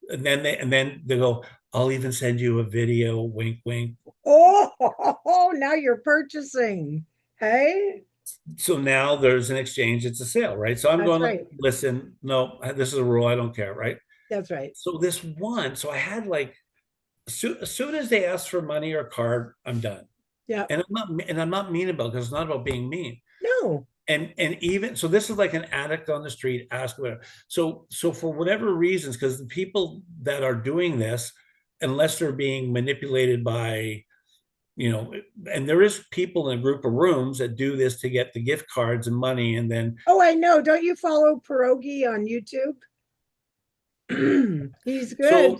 and then they go, I'll even send you a video, wink, wink. Oh, now you're purchasing. Hey, So now there's an exchange, it's a sale, right? So I'm that's going, right. listen, no, this is a rule, I don't care, right? That's right. So I had like, as soon as they ask for money or card, I'm done. Yeah. And I'm not mean about it, because it's not about being mean. No, And even so, this is like an addict on the street, ask whatever. So for whatever reasons, because the people that are doing this, unless they're being manipulated by, and there is people in a group of rooms that do this to get the gift cards and money, and then oh, I know. Don't you follow Pierogi on YouTube? He's good.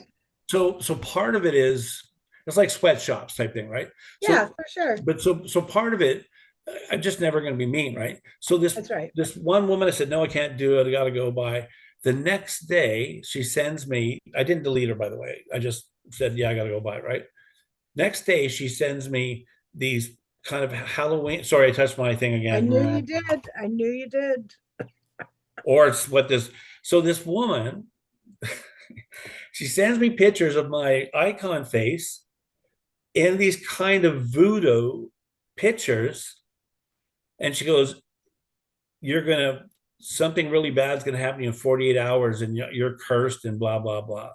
so so part of it is, it's like sweatshops type thing, right? Yeah, So for sure. but so part of it, I'm just never going to be mean, right? So this That's right. this one woman, I said, no, I can't do it, I got to go by. The next day she sends me, I didn't delete her, by the way, I just said, yeah, I got to go by, right? Next day she sends me these kind of Halloween, sorry, I touched my thing I again. knew you did. I knew you did. Or it's what this so this woman, she sends me pictures of my icon face in these kind of voodoo pictures, and she goes, you're gonna something really bad's gonna happen to you in 48 hours, and you're cursed and blah blah blah.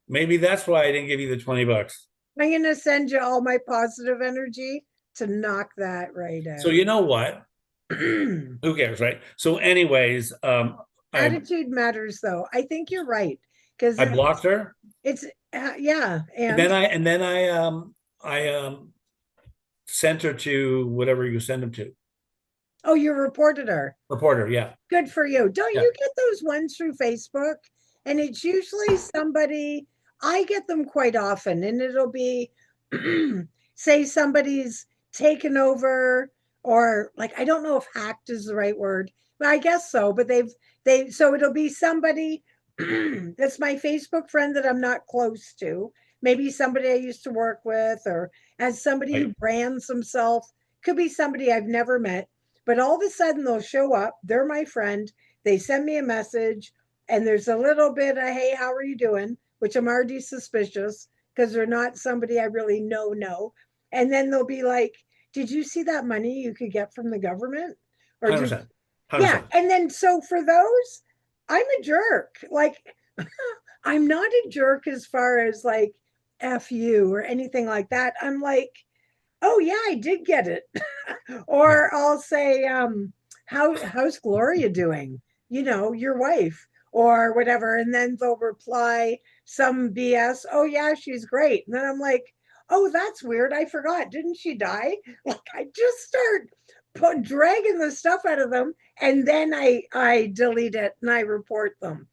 Maybe that's why I didn't give you the $20. I'm going to send you all my positive energy to knock that right So out. you know what? Who cares, right? So, anyways, I Attitude matters, though. I think you're right because I blocked her. It's yeah, And and then I sent her to whatever you send them to. oh, you reported her. Reporter, yeah. Good for you. Don't Yeah. you get those ones through Facebook? And it's usually somebody, I get them quite often, and it'll be, say, somebody's taken over, or like, I don't know if hacked is the right word, but I guess so. But so it'll be somebody that's my Facebook friend that I'm not close to, maybe somebody I used to work with, or as somebody who Right. brands himself, could be somebody I've never met, but all of a sudden they'll show up. They're my friend. They send me a message, and there's a little bit of, hey, how are you doing? Which I'm already suspicious because they're not somebody I really know. And then they'll be like, did you see that money you could get from the government? Or did, 100%. yeah. 100%. And then so for those, I'm a jerk. Like, I'm not a jerk as far as like F you or anything like that. I'm like, oh yeah, I did get it. Yeah. Or I'll say, how's Gloria doing? You know, your wife or whatever. And then they'll reply some BS. Oh yeah, she's great. And then I'm like, oh, that's weird. I forgot. Didn't she die? Like I just start dragging the stuff out of them, and then I delete it and I report them.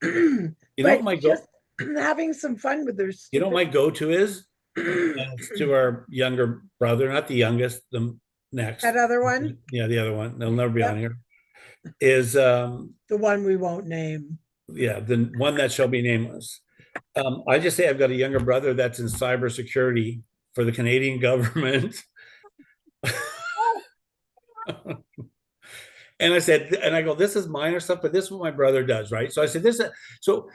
You know what But my just go having some fun with their you know what stupid. my go-to is? It's to our younger brother, not the youngest, the next. That other one. Yeah, the other one. They'll never be on Yep. here. Is The one we won't name. yeah, the one that shall be nameless. I just say I've got a younger brother that's in cybersecurity for the Canadian government. And I said, and I go, this is minor stuff, but this is what my brother does, right? So I said, so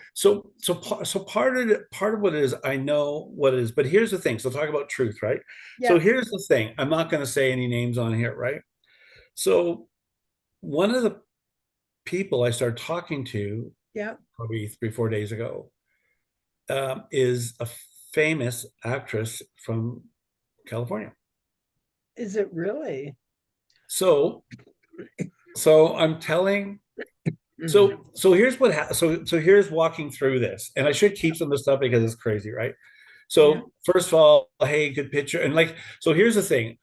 part of what it is, I know what it is, but here's the thing. So talk about truth, right? So Yep. here's the thing. I'm not going to say any names on here, right? So one of the people I started talking to Yep. probably 3, 4 days ago is a famous actress from California. Is it really? So, so I'm telling Mm. so here's what so here's walking through this, and I should keep some of the stuff because it's crazy, right? Yeah. So first of all, hey, good picture, and like so here's the thing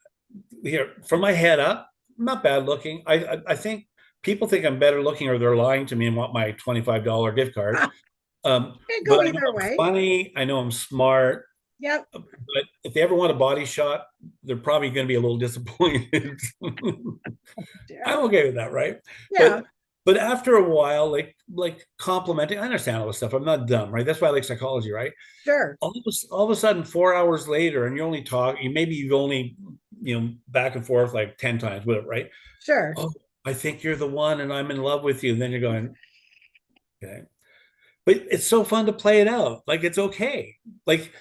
here from my head up, I'm not bad looking. I think people think I'm better looking or they're lying to me and want my $25 gift card. It But go I know either I'm way. funny, I know I'm smart. Yep. But if they ever want a body shot, they're probably going to be a little disappointed. I'm Yeah. okay with that, right? Yeah. But after a while, like complimenting, I understand all this stuff. I'm not dumb, right? That's why I like psychology, right? Sure. All of a sudden, 4 hours later, and you're only talking, maybe you've only, back and forth like 10 times, whatever, right? Sure. Oh, I think you're the one and I'm in love with you. And then you're going, okay. But it's so fun to play it out. Like it's okay. Like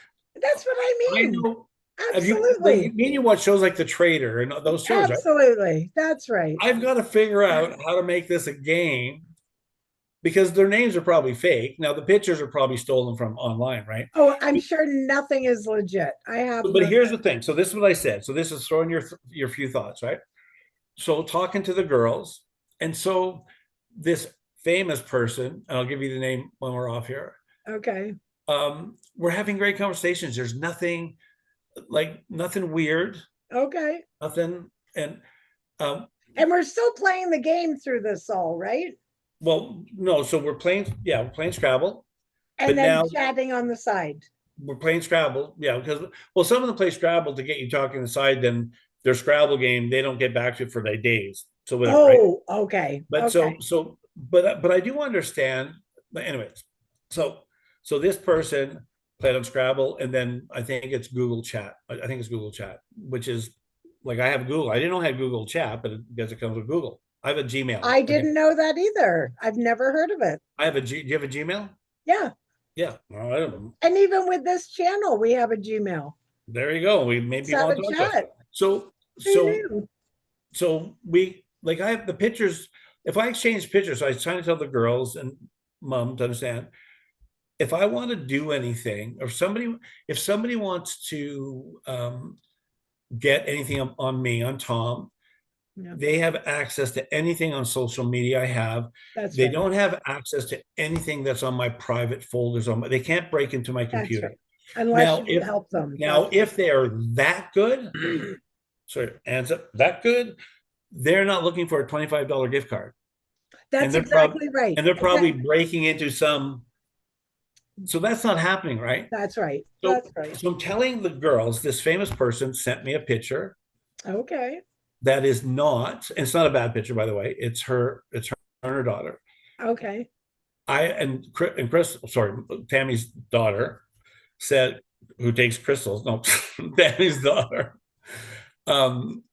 That's what I I mean. know have you like Absolutely. me and you watch shows like The Trader and those shows, right? Absolutely. That's right. I've got to figure out how to make this a game because their names are probably fake. Now the pictures are probably stolen from online, right? Oh, I'm sure nothing is legit. I have But no here's doubt. the thing. So this is what I said. So this is throwing your few thoughts, right? So talking to the girls, and so this famous person, and I'll give you the name when we're off here. Okay. We're having great conversations. There's nothing weird, Okay. nothing, and um, And we're still playing the game through this all, right? well, no. So we're playing Scrabble, And but then now chatting on the side. we're playing Scrabble, yeah, because well, some of them play Scrabble to get you talking aside. Then their Scrabble game, they don't get back to it for like days. So whatever, right? Oh, okay. But Okay. but I do understand. But anyways, so so this person played on Scrabble, and then I think it's Google Chat. I think it's Google Chat, which is like I have Google. I didn't know I had Google Chat, but it, because it comes with Google. I have a Gmail. I Okay, didn't know that either. I've never heard of it. I have a G. Do you have a Gmail? Yeah. Yeah. Well, I don't know. And even with this channel, we have a Gmail. There you go. We Let's maybe have want a to talk to us. chat. So Who so knew? so we like I have the pictures. If I exchange pictures, so I was trying to tell the girls and mom to understand if I want to do anything, or if somebody wants to get anything on me, on Tom, Yeah, they have access to anything on social media I have. that's They right. don't have access to anything that's on my private folders they can't break into my That's computer. right. Unless Now, you help them. if they are that good, sorry, hands up, that good, they're not looking for a $25 gift card. And That's exactly right. they're probably Exactly. breaking into some, so that's not happening, right? That's right. So That's right. so I'm telling the girls, this famous person sent me a picture Okay. that is not, it's not a bad picture, by the way. It's her and her daughter. Okay. And Chris, sorry, Tammy's daughter said, who takes crystals, no, Tammy's daughter. Um,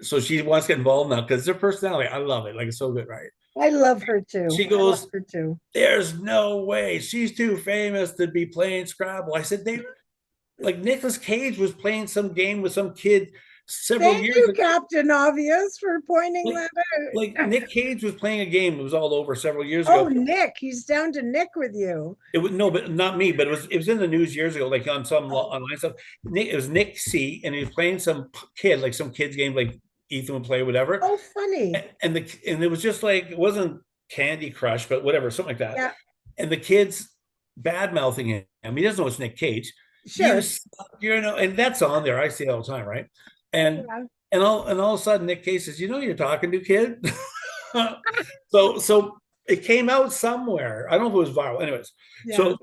so she wants to get involved now because their personality, I love it. Like it's so good, right? I love her too. She I love goes, her too. there's no way she's too famous to be playing Scrabble. I said, they like Nicolas Cage was playing some game with some kid several Thank years you, ago. Captain Obvious, for pointing Like, that like out. Nick Cage was playing a game that was all over several years Oh, ago. Nick. He's down to Nick with you. It was no, but not me. But it was in the news years ago, like on some Oh, online stuff. It was Nick C, and he was playing some kid, like some kids game, like Ethan would play, whatever. oh, funny. And it was just like it wasn't Candy Crush, but whatever, something like that. Yeah, And the kids bad mouthing him. He doesn't know it's Nick Cage. You, sure. and that's on there. I see it all the time, right? And Yeah. all of a sudden, Nick Cage says, you're talking to, kid." So it came out somewhere. I don't know if it was viral. Anyways, Yeah.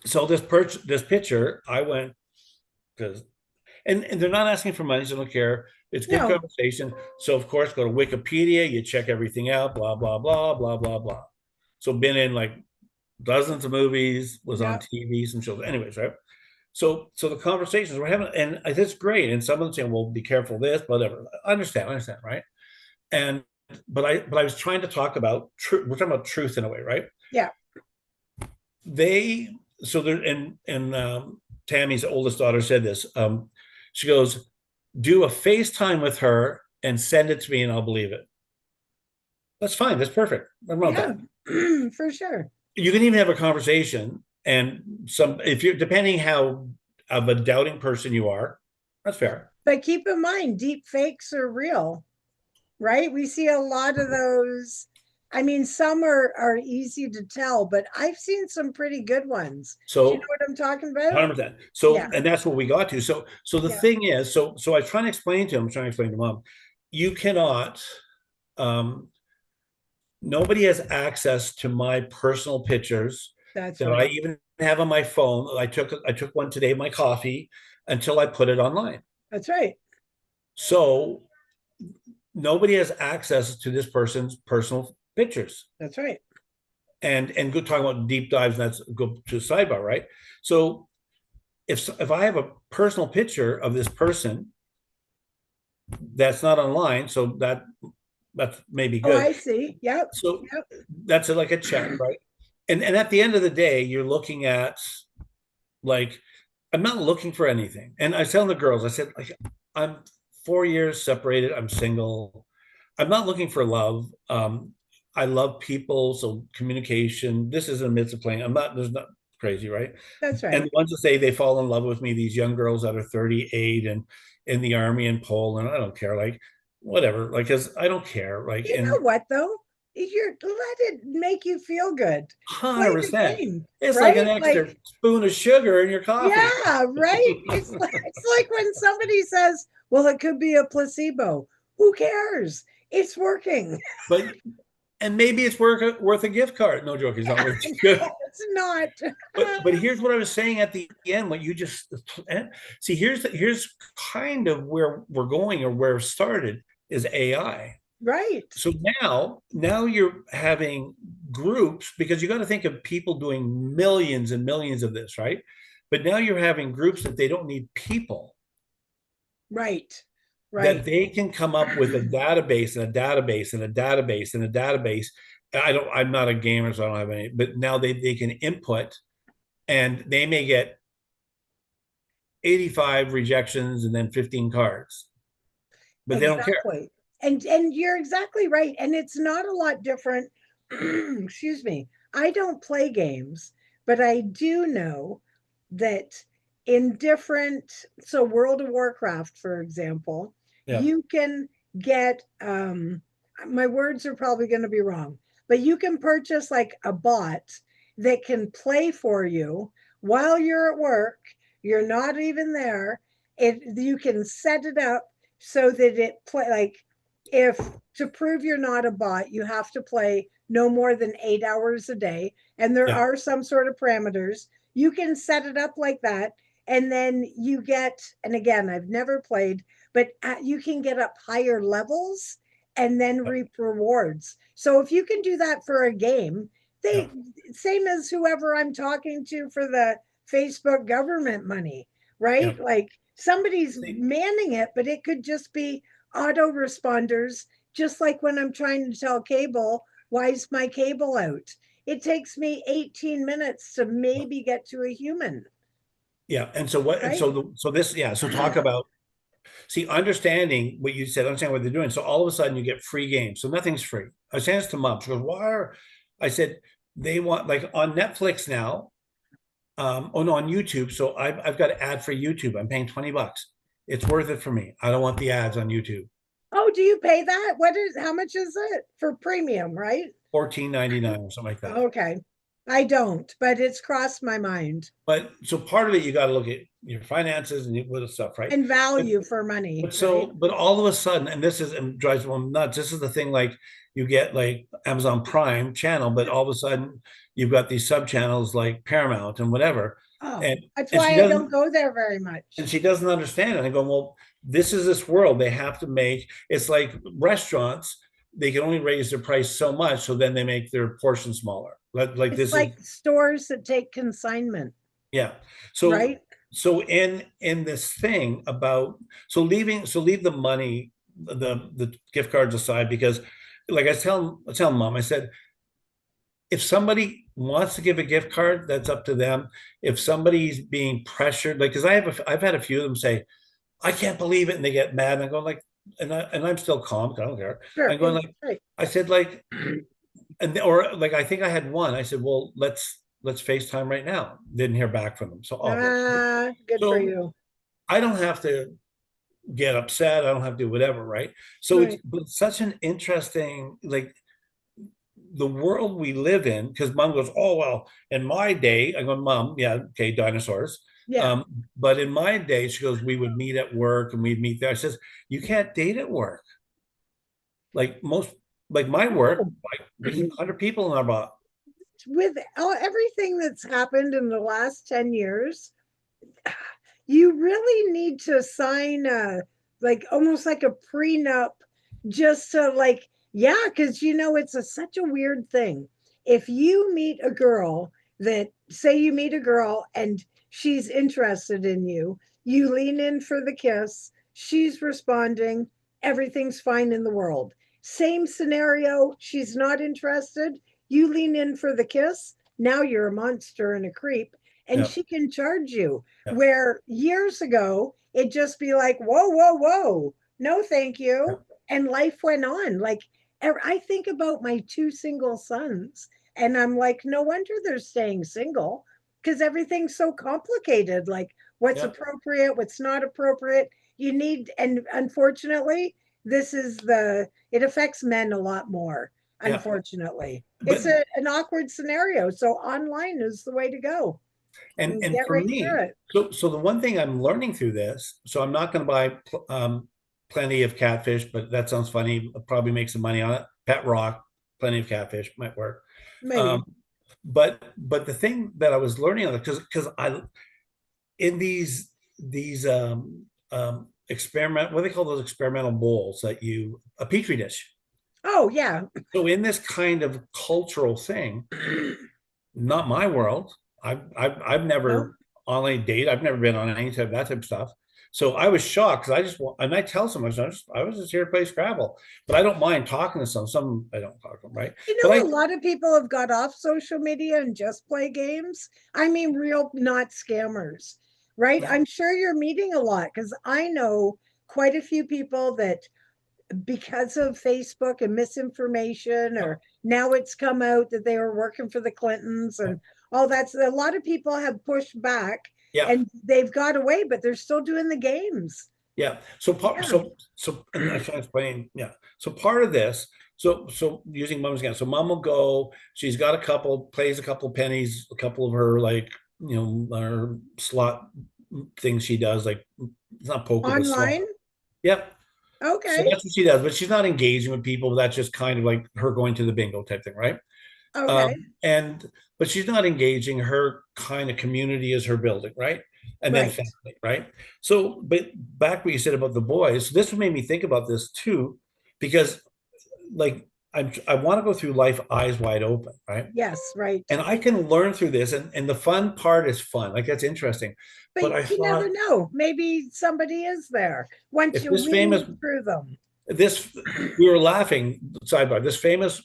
so this picture, I went because and they're not asking for money, so I don't care. It's good No, conversation. So of course, go to Wikipedia, you check everything out, blah blah blah blah blah blah. So been in like dozens of movies, was on yeah. TV, some shows. Anyways, right? So the conversations we're having, and it's great. And some of them saying, "Well, be careful this, whatever." I understand, right? And but I was trying to talk about truth. We're talking about truth in a way, right? Yeah. They so they're and Tammy's oldest daughter said this. She goes, "Do a FaceTime with her and send it to me, and I'll believe it." That's fine. That's perfect. I'm wrong with Yeah. that. For sure. You can even have a conversation, and some if you're depending how of a doubting person you are, that's fair. But keep in mind, deep fakes are real, right? We see a lot of those. I mean, some are easy to tell, but I've seen some pretty good ones. Do you know So what I'm talking about? 100%. So, Yeah. and that's what we got to. So the Yeah. thing is, so I was trying to explain to him, trying to explain to mom, you cannot, um, nobody has access to my personal pictures That's that I right. even have on my phone. I took one today, my coffee, until I put it online. That's right. So nobody has access to this person's personal pictures. That's right. And good talking about deep dives, and that's go to sidebar, right? So if I have a personal picture of this person that's not online, so that may be Oh, good. I see. Yep. So Yep. that's like a check, right? And at the end of the day, you're looking at like I'm not looking for anything. And I was telling the girls, I said, like, I'm 4 years separated. I'm single. I'm not looking for love. I love people, so communication. This is in the midst of playing. I'm not. There's not crazy, right? That's And right. the ones that say they fall in love with me, these young girls that are 38 and in the army in Poland, I don't care. Like, whatever. Like, cause I don't care. Like, You and know what though? You're let it make you feel good. one Play hundred the percent. game, It's like an right? extra Like, spoon of sugar in your coffee. yeah, right. It's like when somebody says, "Well, it could be a placebo." Who cares? It's working. But and maybe it's worth a gift card. No joke, it's not worth it. No, it's not. But here's what I was saying at the end. What you just see here's kind of where we're going or where it started is AI. Right. So now you're having groups because you got to think of people doing millions and millions of this, right? But now you're having groups that they don't need people, Right. that Right. they can come up with a database and a database and a database and a database. I'm not a gamer, so I don't have any, but now they can input and they may get 85 rejections and then 15 cards, but they don't care. Exactly. And you're exactly right. And it's not a lot different. Excuse me. I don't play games, but I do know that in different, so World of Warcraft, for example, Yeah. you can get my words are probably going to be wrong, but you can purchase like a bot that can play for you while you're at work. You're not even there. You can set it up so that it play like, if to prove you're not a bot, you have to play no more than 8 hours a day. And there Yeah. are some sort of parameters. You can set it up like that. And then you get, and again, I've never played, but you can get up higher levels and then Yeah. reap rewards. So if you can do that for a game, Yeah. they same as whoever I'm talking to for the Facebook government money, Yeah. right? Like somebody's See, manning it, but it could just be auto responders, just like when I'm trying to tell cable, why is my cable out? It takes me 18 minutes to maybe get to a human, yeah. And so what, and right? so so this, yeah. So talk about, see, understanding what you said, understand what they're doing. So all of a sudden you get free games. So nothing's free. I was saying this to mom. She goes, why are, I said, they want like on Netflix now, oh no, on YouTube. So I've got an ad for YouTube. I'm paying $20. It's worth it for me. I don't want the ads on YouTube. Oh, do you pay that? What is, how much is it for premium, right? 14.99 or something like that. Okay. I don't, but it's crossed my mind. But so part of it, you got to look at your finances and with the stuff, right? And But value for money, but right? so, but all of a sudden, and this is, and drives one nuts. This is the thing, like you get like Amazon Prime channel, but all of a sudden you've got these sub channels like Paramount and whatever, Oh, and that's and she why I don't doesn't go there very much. understand it. I go, well, this is this world. They have to make. It's like restaurants. They can only raise their price so much, so then they make their portion smaller. Like It's this is, like stores that take consignment, yeah. So right? in this thing about, so leave the money, the gift cards aside, because like I tell mom, I said, if somebody wants to give a gift card, that's up to them. If somebody's being pressured, like, because I've had a few of them say, I can't believe it, and they get mad, and I go like, and I'm still calm, I don't care. Sure. I'm going like, Right. I said like, and or like I think I had one. I said, well, let's FaceTime right now. Didn't hear back from them, so all good. Ah, good for So you. I don't have to get upset. I don't have to do whatever, right? So it's, Right. but it's such an interesting, like the world we live in, because mom goes, oh well, in my day, I go, mom, yeah, okay, dinosaurs. Yeah. But in my day, she goes, we would meet at work and we'd meet there. I says, you can't date at work. Like most, like my work, Oh, like there's 100 people in our bot. with everything that's happened in the last 10 years, you really need to sign a, like almost like a prenup, just to like, yeah, because it's such a weird thing. If you meet a girl, that say you meet a girl and she's interested in you, you lean in for the kiss, she's responding, everything's fine in the world. Same scenario, she's not interested, you lean in for the kiss, now you're a monster and a creep, and Yeah, she can charge you. yeah, Where years ago, it'd just be like, whoa, whoa, whoa, no, thank yeah, you. And life went on. Like, I think about my two single sons, and I'm like, no wonder they're staying single, because everything's so complicated. Like, what's yeah. appropriate, what's not appropriate. You need, and unfortunately, it affects men a lot more. Yeah. Unfortunately, it's But an awkward scenario. So online is the way to go and and get for right through me, it. so the one thing I'm learning through this, so I'm not going to buy plenty of catfish, but that sounds funny. I'll probably make some money on it. Pet rock, plenty of catfish might work. Maybe. Um, but the thing that I was learning on it, because I in these experiment, what do they call those experimental bowls that you, a petri dish. Oh, yeah. So in this kind of cultural thing, not my world. I've No, never online date. I've never been on any type of that type of stuff. So I was shocked because I just and I tell someone I was just here to play Scrabble, but I don't mind talking to some. Some I don't talk to them, right? But a lot of people have got off social media and just play games. I mean, real, not scammers, right? yeah, I'm sure you're meeting a lot, because I know quite a few people that, because of Facebook and misinformation, yeah, or now it's come out that they were working for the Clintons and all that. So a lot of people have pushed back yeah. and they've got away, but they're still doing the games. Yeah. So part Yeah. so and I try to explain. Yeah. So part of this. So using mom's again. So mom will go. She's got a couple, plays a couple pennies, a couple of her like her slot things she does, like it's not poker but slot. Online? Yep. So Okay. that's what she does, but she's not engaging with people. That's just kind of like her going to the bingo type thing, right? Okay. And but she's not engaging. Her kind of community is her building, right? And then Right. family, right? So, but back what you said about the boys, this made me think about this too, because like I want to go through life eyes wide open, right? Yes, right. And I can learn through this, and the fun part is fun, like that's interesting. But But I you never thought know. Maybe somebody is there once if you this famous weed through them. this we were laughing sidebar, this famous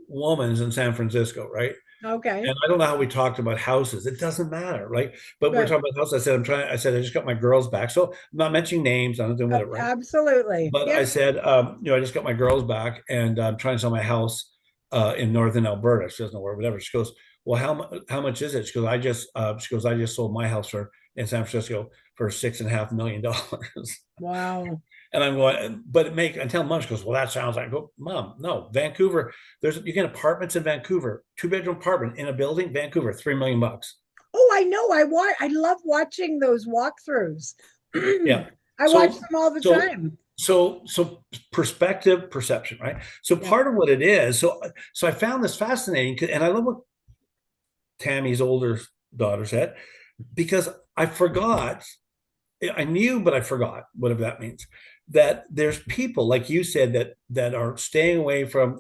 woman's in San Francisco, right? Okay. And I don't know how we talked about houses. It doesn't matter, right? But we're Right. talking about houses. I said, I just got my girls back. So I'm not mentioning names, I'm not doing whatever, right? Absolutely. But I Yep. said, I just got my girls back and I'm trying to sell my house in northern Alberta. She doesn't know where, whatever. She goes, well, how much is it? She goes, I just sold my house for in San Francisco for $6.5 million. Wow. And I'm going, but it make until mom, she goes, well, that sounds like, go, mom, no, Vancouver. You get apartments in Vancouver, 2 bedroom apartment in a building, Vancouver, 3 million bucks. Oh, I know. I love watching those walkthroughs. Yeah. I watch So, them all the so, time. so perspective, perception, right? So Yeah. part of what it is, so I found this fascinating, and I love what Tammy's older daughter said, because I forgot, I knew, but I forgot, whatever that means, that there's people like you said that are staying away from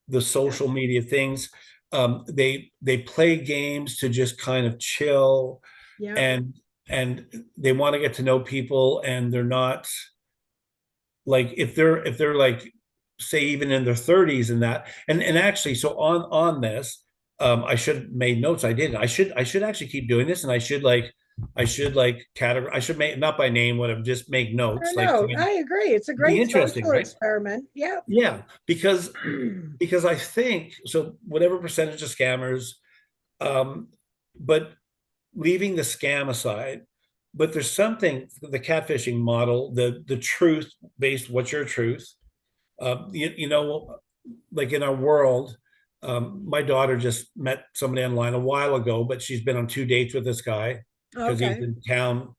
the Yeah. social media things. They play games to just kind of chill, Yeah. and they want to get to know people, and they're not like if they're like say even in their 30s and that and actually so on this I should have made notes. I didn't. I should actually keep doing this, and I should categorize. I should make not by name, would have just make I notes like know. I agree. It's a be great interesting, social right? experiment. Yep. Yeah, because I think so whatever percentage of scammers, um but leaving the scam aside, but there's something, the catfishing model, the truth based, what's your truth. Like in our world, my daughter just met somebody online a while ago, but she's been on 2 dates with this guy because he's Okay. in town.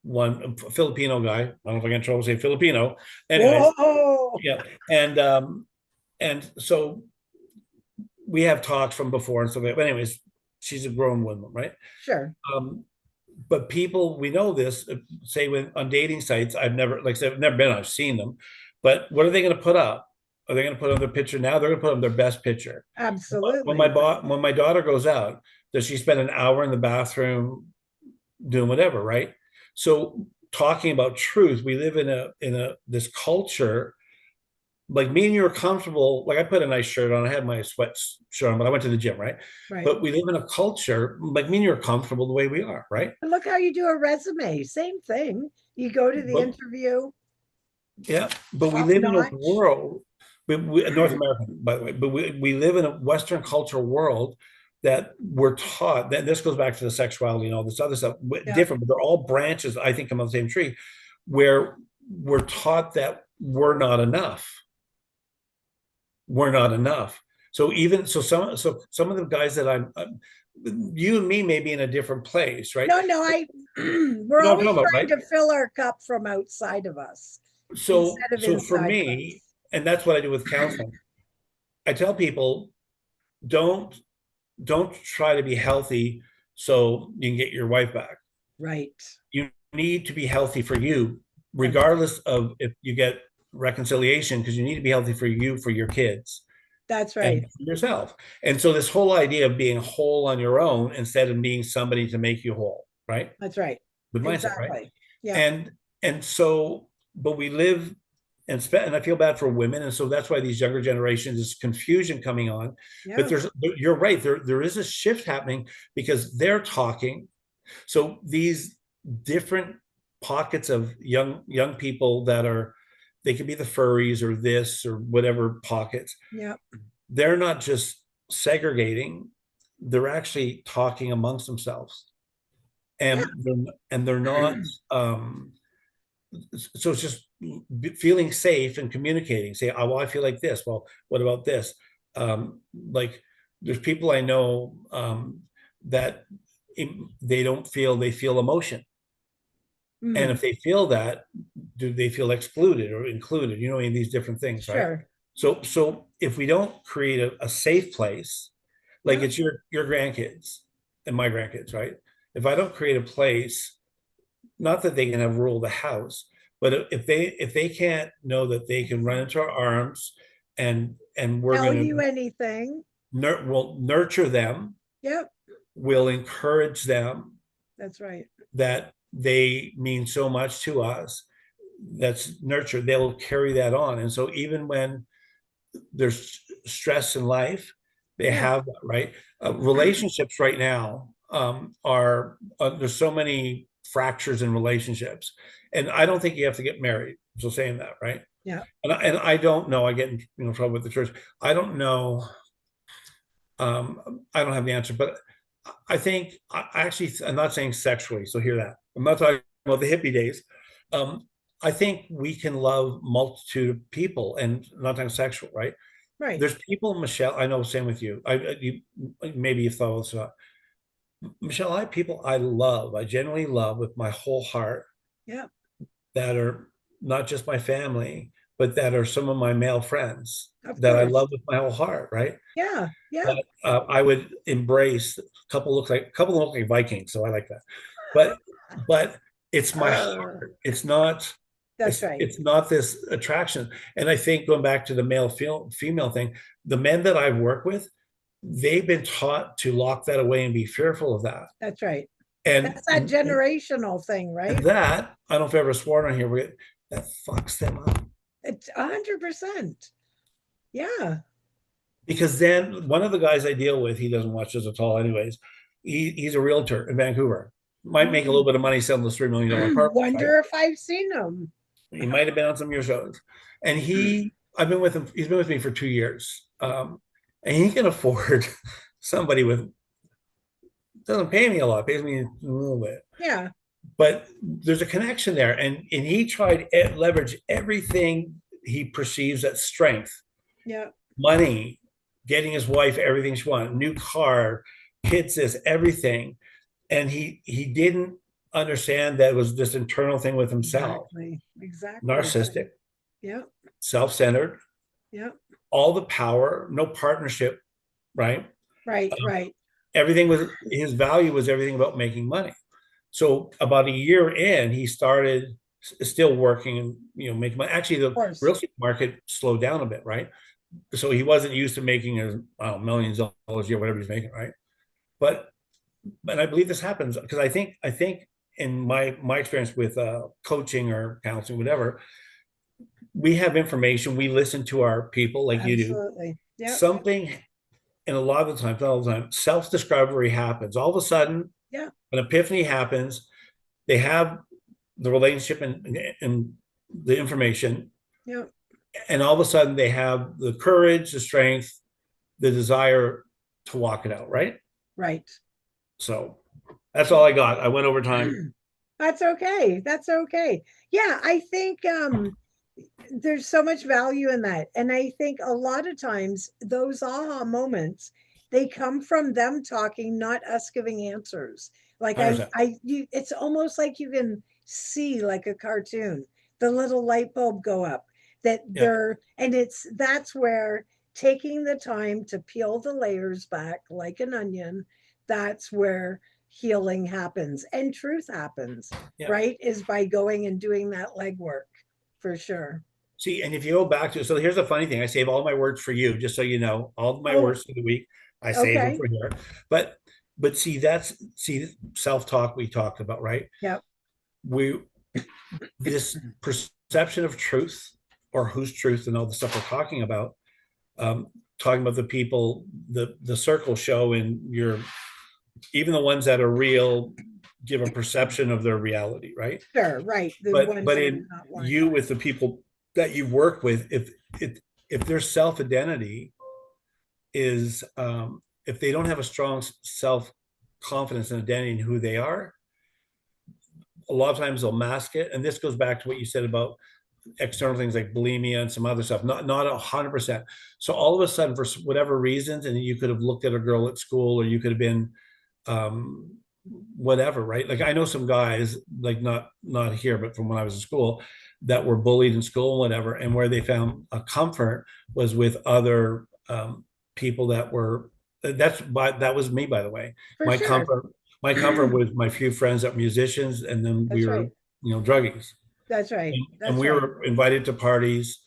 One a Filipino guy. I don't know if I can trouble say Filipino. Anyways, Whoa. yeah, and so we have talks from before and stuff. But anyways, she's a grown woman, right? Sure. Um, but people, we know this, say when on dating sites, I've never, like I said, I've never been, I've seen them, but what are they going to put up? Are they going to put on their picture now? They're going to put on their best picture. Absolutely. When my daughter goes out, does she spend an hour in the bathroom doing whatever, right? So talking about truth, we live in a this culture, like me and you are comfortable. Like I put a nice shirt on, I had my sweatshirt on, but I went to the gym, right? Right. But we live in a culture, like me and you are comfortable the way we are, right? And look how you do a resume. Same thing. You go to the But interview, yeah, but we top live in a notch. world, North American, by the way, but we live in a Western cultural world that we're taught. That this goes back to the sexuality and all this other stuff, Yeah. different, but they're all branches, I think, come on the same tree, where we're taught that we're not enough. We're not enough. So some of the guys that you and me may be in a different place, right? No, no, I we're You know what I'm always talking about, trying right? to fill our cup from outside of us So instead of so for inside of me, us. and that's what I do with counseling. I tell people don't don't try to be healthy so you can get your wife back. Right. You need to be healthy for you, That's regardless of if you get reconciliation, because you need to be healthy for you, for your kids, that's and right. for yourself. And so this whole idea of being whole on your own instead of being somebody to make you whole, right? That's right. With mindset, right? Exactly. Yeah. And so, but we live and I feel bad for women, and so that's why these younger generations is confusion coming on. But Yeah. you're right, there is a shift happening because they're talking. So these different pockets of young people that are, they could be the furries or this or whatever pockets. Yeah. They're not just segregating; they're actually talking amongst themselves, Yeah. and they're not. Um, so it's just feeling safe and communicating. Say, oh, well, I feel like this. Well, what about this? Like there's people I know that they don't feel, they feel emotion. And Mm, if they feel that, do they feel excluded or included? You know, in these different things, right? sure. So if we don't create a safe place, like Yeah. it's your grandkids and my grandkids, right? If I don't create a place, not that they can have rule the house, but if they can't know that they can run into our arms and we're Tell going you to anything. will nurture them, Yep. will encourage them, That's right. that they mean so much to us, that's nurture, they'll carry that on. And so even when there's stress in life, they Yeah. have that, right? Relationships right now are there's so many fractures in relationships, and I don't think you have to get married. So saying that, right? Yeah. And I don't know. I get in trouble with the church. I don't know. I don't have the answer, but I think actually I'm not saying sexually. So hear that. I'm not talking about the hippie days. Um, I think we can love multitude of people, and not talking sexual, right? Right. There's people, Michele, I know, same with you. You maybe you've thought this about. Michele, I have people I love, I genuinely love with my whole heart, Yeah. that are not just my family, but that are some of my male friends Of that I course. love with my whole heart, right? Yeah. Yeah. That I would embrace. A couple look like Vikings, so I like that. But but it's my Uh, heart. It's not that's it's right. it's not this attraction. And I think going back to the male female thing, the men that I've worked with, they've been taught to lock that away and be fearful of that. That's right. And That's that generational thing, and right? that, I don't know if I've ever sworn on here, but that fucks them up. It's 100%. Yeah. Because then one of the guys I deal with, he doesn't watch this at all, anyways. He's a realtor in Vancouver. Might make a little Mm. bit of money selling those $3 million apartments, right? Wonder if I've seen them. He might have been on some of your shows. And I've been with him, he's been with me for 2 years. And he can afford somebody with, doesn't pay me a lot, pays me a little bit. Yeah. But there's a connection there. And he tried to leverage everything he perceives as strength, Yeah. money, getting his wife everything she wanted, new car, kids, this, everything. And he didn't understand that it was this internal thing with himself. Exactly. Exactly. Narcissistic, Yeah. self-centered, Yeah. all the power, no partnership, right? Right. Um, Right. everything was, his value was everything about making money. So about a year in, he started still working and making money. Actually, Of the course. real estate market slowed down a bit, right? So he wasn't used to making his millions of dollars a year, whatever he's making, right? But I believe this happens because I think in my experience with coaching or counseling, whatever, we have information, we listen to our people like you do. Absolutely. Yep. Something, and a lot of the times, not all the time, self-discovery happens. All of a sudden, Yeah. an epiphany happens. They have the relationship and the information, Yep. and all of a sudden they have the courage, the strength, the desire to walk it out, right? Right. So that's all I got. I went over time. That's okay. That's okay. Yeah, I think there's so much value in that. And I think a lot of times those aha moments, they come from them talking, not us giving answers. Like 100%. it's almost like you can see like a cartoon, the little light bulb go up that Yeah. and that's where taking the time to peel the layers back like an onion, that's where healing happens and truth happens, Yeah. right? Is by going and doing that legwork for sure. See, and if you go back to, so here's the funny thing. I save all my words for you, just so you know, all my Oh, words for the week, I save them okay. for here. But see, self-talk we talked about, right? Yep. We this perception of truth, or whose truth, and all the stuff we're um, talking about the people, the circle show, and your, even the ones that are real give a perception of their reality, right? Sure, right. The But ones that are in not one. you, with the people that you work with, if their self identity is if they don't have a strong self confidence and identity in who they are, a lot of times they'll mask it. And this goes back to what you said about external things like bulimia and some other stuff, not 100%. So all of a sudden, for whatever reasons, and you could have looked at a girl at school, or you could have been um whatever, right? Like I know some guys, like not here, but from when I was in school, that were bullied in school and whatever, and where they found a comfort was with other people that were that was me, by the way. For My sure. comfort, my comfort was my few friends that were musicians, and then we That's were, right. druggies. That's right. And That's we right. were invited to parties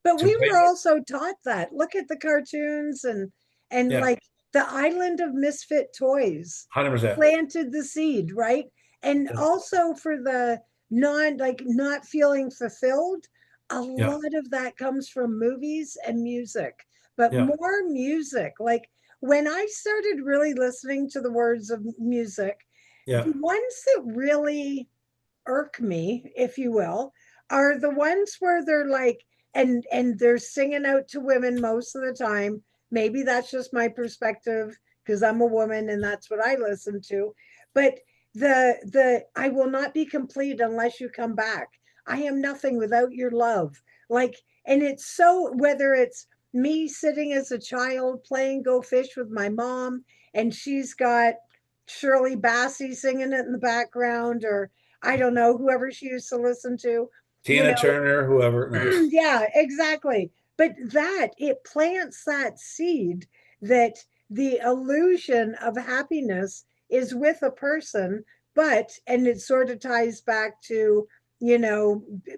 But to we play. were also taught that. Look at the cartoons and Yeah, like the island of misfit toys 100%. planted the seed, right? And Yeah, also for the not feeling fulfilled, a yeah, lot of that comes from movies and music, but yeah, more music. Like when I started really listening to the words of music, yeah, the ones that really irk me, if you will, are the ones where they're like, and they're singing out to women most of the time. Maybe that's just my perspective because I'm a woman and that's what I listen to. But the I will not be complete unless you come back. I am nothing without your love. Like, and it's so whether it's me sitting as a child playing Go Fish with my mom, and she's got Shirley Bassey singing it in the background, or I don't know, whoever she used to listen to, you Tina Turner, whoever. No. know, yeah, exactly. But that it plants that seed that the illusion of happiness is with a person, and it sort of ties back to,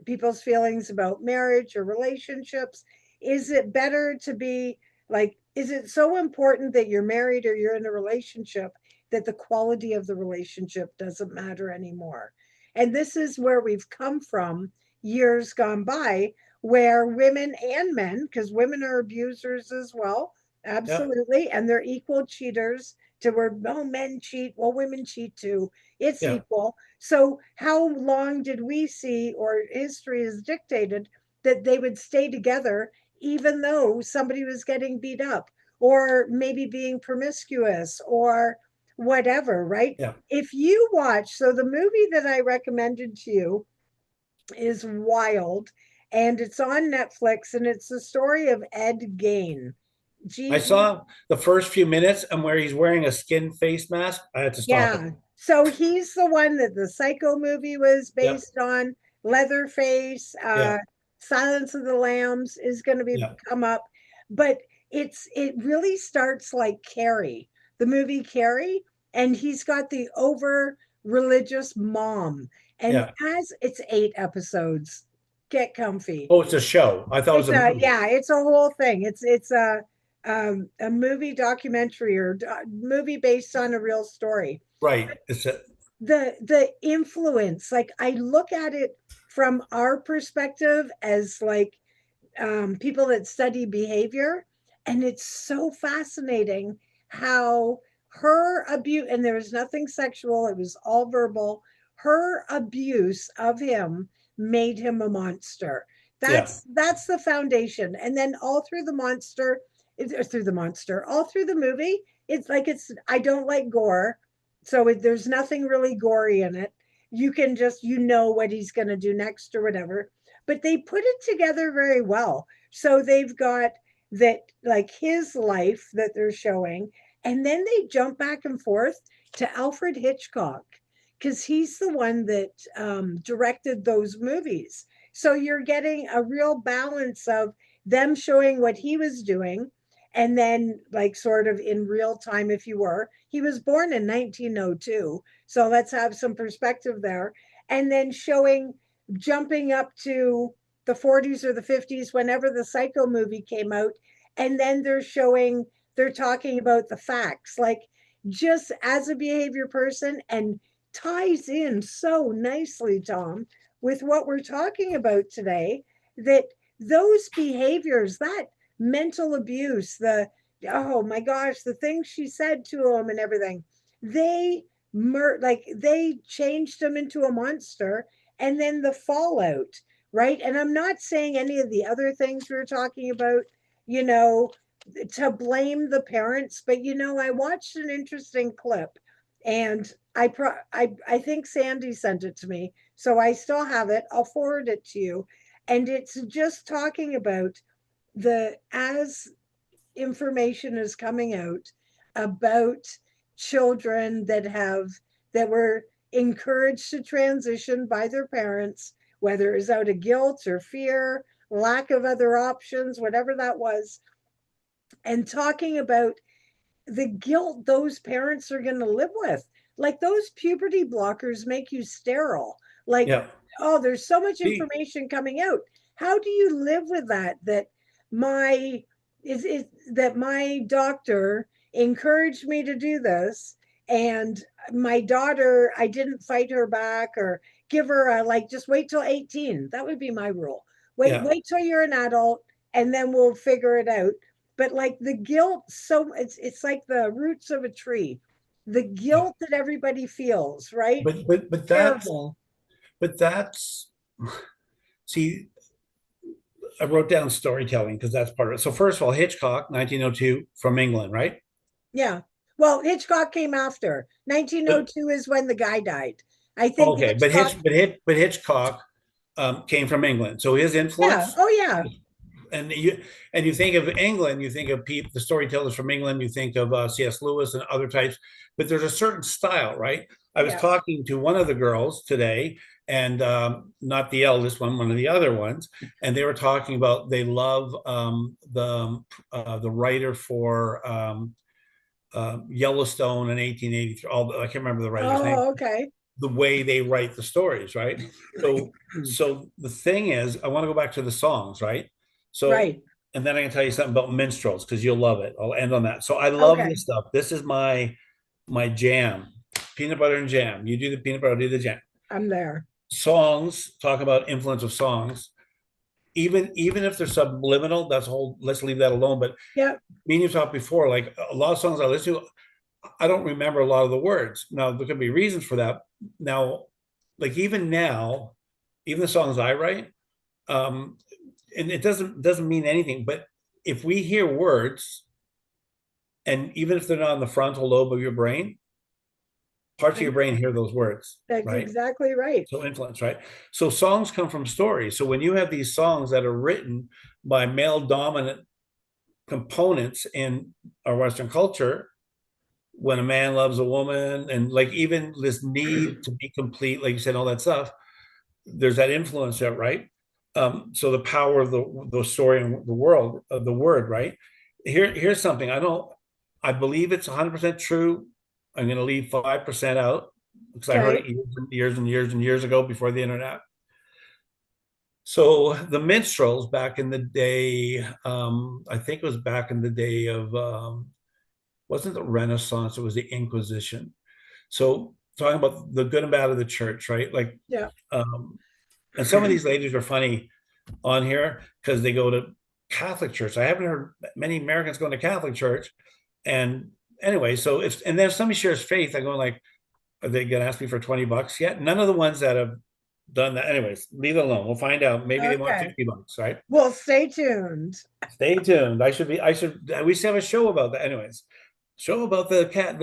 people's feelings about marriage or relationships. Is it better to be like, is it so important that you're married or you're in a relationship that the quality of the relationship doesn't matter anymore? And this is where we've come from years gone by, where women and men, because women are abusers as well, Yeah, absolutely, and they're equal cheaters. To where, oh, men cheat, well, women cheat too. It's yeah, equal. So how long did we see, or history has dictated, that they would stay together even though somebody was getting beat up or maybe being promiscuous or whatever, right? yeah. If you watch, so the movie that I recommended to you is wild, and it's on Netflix, and it's the story of Ed Gain. I G saw the first few minutes, and where he's wearing a skin face mask, I had to stop it. Yeah. So he's the one that the Psycho movie was Yep. based on. Leatherface, Yeah. Silence of the Lambs is going to be Yeah. come up, but it really starts like Carrie, the movie Carrie, and he's got the over religious mom, and Yeah. as it's 8 episodes, get comfy. Oh, it's a show. I thought it was It's a a movie. yeah, it's a whole thing. It's a movie documentary or movie based on a real story. Right. It's a, The influence, like I look at it from our perspective as like people that study behavior, and it's so fascinating how her abuse, and there was nothing sexual, it was all verbal, her abuse of him made him a monster. yeah. That's the foundation. And then all through the monster, through the monster, all through the movie, it's like, I don't like gore, so there's nothing really gory in it. You can just, what he's going to do next or whatever, but they put it together very well. So they've got that, like his life that they're showing, and then they jump back and forth to Alfred Hitchcock because he's the one that directed those movies. So you're getting a real balance of them showing what he was doing, and then like sort of in real time, if you were, he was born in 1902, so let's have some perspective there, and then showing, jumping up to the 40s or the 50s, whenever the Psycho movie came out. And then they're talking about the facts, like just as a behavior person, and ties in so nicely, Tom, with what we're talking about today, that those behaviors, that mental abuse, oh my gosh, the things she said to him and everything, they like they changed him into a monster. And then the fallout, right? And I'm not saying any of the other things we were talking about, you know, to blame the parents, but I watched an interesting clip, and I think Sandy sent it to me, so I still have it. I'll forward it to you. And it's just talking about the as information is coming out about children that were encouraged to transition by their parents, whether it was out of guilt or fear, lack of other options, whatever that was, and talking about the guilt those parents are going to live with. Like those puberty blockers make you sterile. Like, Yeah. oh, there's so much See, information coming out. How do you live with that? That my is that my doctor encouraged me to do this, and my daughter, I didn't fight her back or give her a like. Just wait till 18. That would be my rule. yeah, Wait till you're an adult, and then we'll figure it out. But like the guilt, so it's like the roots of a tree, the yeah. guilt that everybody feels, right? But Terrible. that's see, I wrote down storytelling because that's part of it. So first of all, Hitchcock, 1902, from England, right? Yeah. Well, Hitchcock came after. But 1902 is when the guy died. I think okay, Hitchcock, but Hitchcock came from England, so his yeah. influence, Oh, yeah. and you think of England, you think of the storytellers from England, you think of C.S. Lewis and other types, but there's a certain style, right? I was Yeah. talking to one of the girls today, and not the eldest one of the other ones, and they were talking about they love the writer for Yellowstone in 1883. I can't remember the writer's name. Oh, okay. The way they write the stories, right? So the thing is, I want to go back to the songs, right? So, Right. and then I can tell you something about minstrels because you'll love it. I'll end on that. So I love Okay. this stuff. This is my jam. Peanut butter and jam. You do the peanut butter, I do the jam. I'm there. Songs, talk about influence of songs. Even if they're subliminal, that's a whole, let's leave that alone. But Yep. me and you talked before, like a lot of songs I listen to, I don't remember a lot of the words. Now there could be reasons for that. Now, like even now, even the songs I write, um, and it doesn't mean anything. But if we hear words, and even if they're not in the frontal lobe of your brain, parts of I your brain know. hear those words, That's right? exactly right. So influence, right? So songs come from stories. So when you have these songs that are written by male dominant components in our Western culture, when a man loves a woman, and like even this need to be complete, like you said, all that stuff, there's that influence there, right? So the power of the story and the world of the word, right? Here's something I believe it's 100% true. I'm going to leave 5% out because I heard Okay. it years and years and years ago before the internet. So the minstrels back in the day, I think it was back in the day of wasn't the Renaissance, it was the Inquisition. So talking about the good and bad of the church, right? Like, Yeah. um, and some of these ladies are funny on here because they go to Catholic church. I haven't heard many Americans going to Catholic church. And anyway, so if and then if somebody shares faith, I go like, are they going to ask me for 20 bucks yet? None of the ones that have done that. Anyways, leave it alone. We'll find out. Maybe they want Okay. 50 bucks, right? Well, stay tuned. Stay tuned. We should have a show about that. Anyways, show about the cat,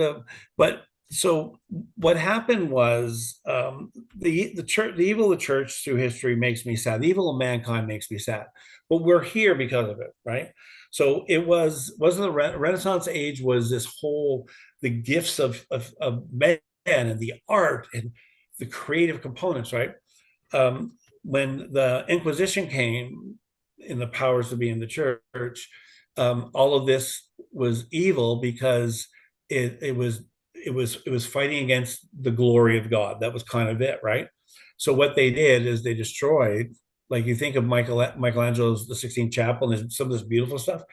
but so what happened was the church, the evil of the church through history makes me sad. The evil of mankind makes me sad, but we're here because of it, right? So it wasn't the Renaissance age was this whole the gifts of men and the art and the creative components, right? When the Inquisition came in the powers to be in the church, all of this was evil because it was fighting against the glory of God. That was kind of it, right? So what they did is they destroyed, like you think of Michelangelo's The Sistine Chapel and some of this beautiful stuff.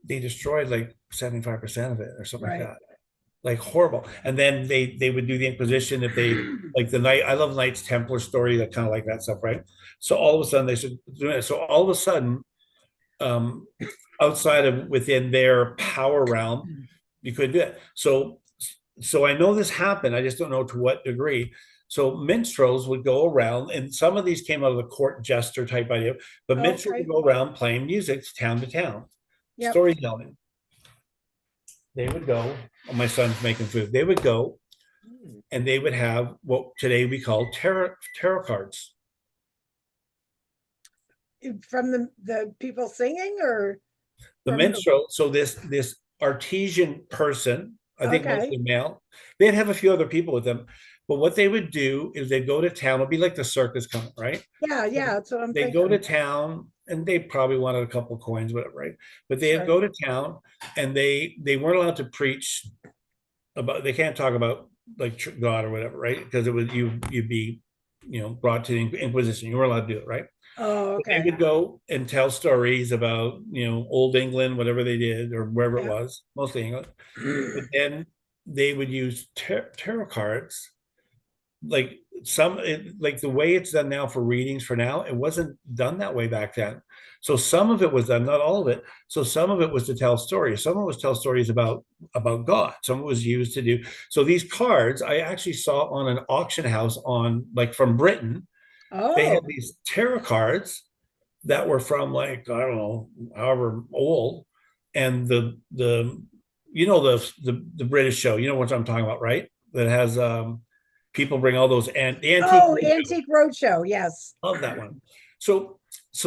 They destroyed like 75% of it or something like Right. that, like horrible. And then they would do the Inquisition if they like the night. I love Knights Templar story, that kind of like that stuff, right? So all of a sudden they should do it. So all of a sudden, um, outside of within their power realm, you couldn't do it. So I know this happened. I just don't know to what degree. So minstrels would go around, and some of these came out of the court jester type idea, but minstrels would Okay. go around playing music town to town, Yep. storytelling. They would go. Oh, my son's making food. They would go. Mm. and they would have what today we call tarot cards. From the people singing or The from minstrel, so this artesian person, I think okay. mostly male, they'd have a few other people with them, but what they would do is they'd go to town. It'd be like the circus coming, right? Yeah, So yeah, that's what I'm they go to thinking. town and they probably wanted a couple of coins, whatever, right? But they'd Sure. go to town and they weren't allowed to preach about, they can't talk about like God or whatever, right? Because it was you'd be, brought to the Inquisition. You weren't allowed to do it, right? Oh, But they okay. would go and tell stories about, old England, whatever they did, or wherever it Yeah. was, mostly England. But then they would use tarot cards, like like the way it's done now for readings for now, it wasn't done that way back then. So some of it was done, not all of it. So some of it was to tell stories. Some of it was tell stories about God. Some of it was used to do. So these cards I actually saw on an auction house on like from Britain. They Oh, had these tarot cards that were from like I don't know, however old, and the British show, you know what I'm talking about, right? That has people bring all those and the antique oh, roadshow. Antique Roadshow. Yes. Love that one. So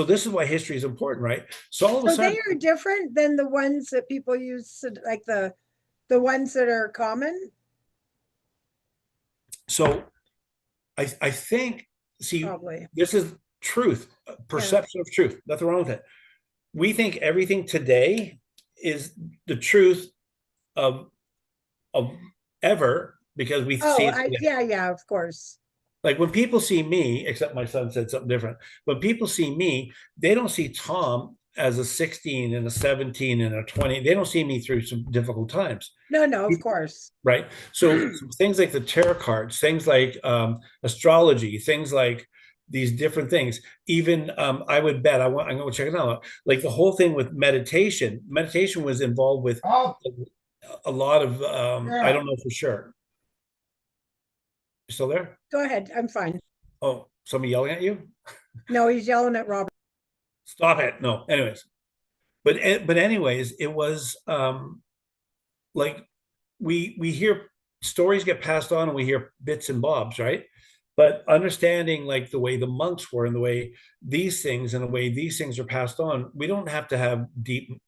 this is why history is important, right? So all of a So they sudden, are different than the ones that people use, like the ones that are common, so I think, see, probably. this is truth, Yeah. perception of truth. Nothing wrong with it. We think everything today is the truth of of ever because we see Oh, it today. yeah, yeah, of course. Like when people see me, except my son said something different. When people see me, they don't see Tom as a 16 and a 17 and a 20. They don't see me through some difficult times, No, no, of course. right? So things like the tarot cards, things like astrology, things like these different things. Even I would bet I'm going to check it out. Like the whole thing with meditation. Meditation was involved with Oh, a lot of I yeah. don't know for sure. You still there? Go ahead. I'm fine. Oh, somebody yelling at you? No, he's yelling at Robert. Stop it. No. Anyways, but anyways, it was like we hear stories get passed on and we hear bits and bobs, right? But understanding like the way the monks were and the way these things and the way these things are passed on, we don't have to have deep,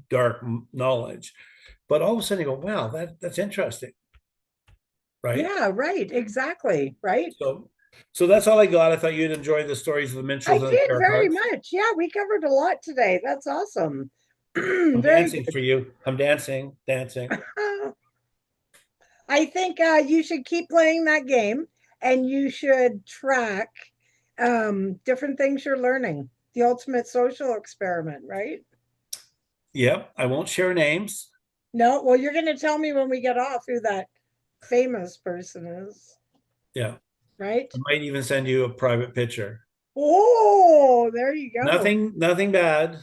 dark knowledge. But all of a sudden you go, wow, that's interesting, right? Yeah, right. Exactly. Right. So that's all I got. I thought you'd enjoy the stories of the I minstrels and the did tarot very cards. much. Yeah, we covered a lot today. That's awesome. I'm Very dancing good. for you. I'm dancing, dancing. I think you should keep playing that game and you should track different things you're learning. The ultimate social experiment, right? Yep. I won't share names. No, well, you're going to tell me when we get off who that famous person is, Yeah. right? I might even send you a private picture. Oh, there you go. Nothing bad.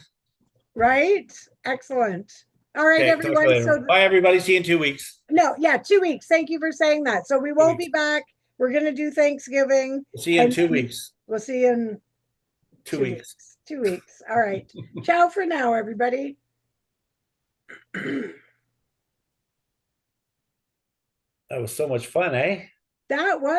Right? Excellent. All right, Okay, talk to you everyone. later. Bye, everybody. See you in 2 weeks. No, yeah, 2 weeks. Thank you for saying that. So we Two won't be weeks. back. We're going to do Thanksgiving See you in and two then weeks. we'll see you in Two two weeks. weeks. 2 weeks. All right. Ciao for now, everybody. That was so much fun, eh? That was.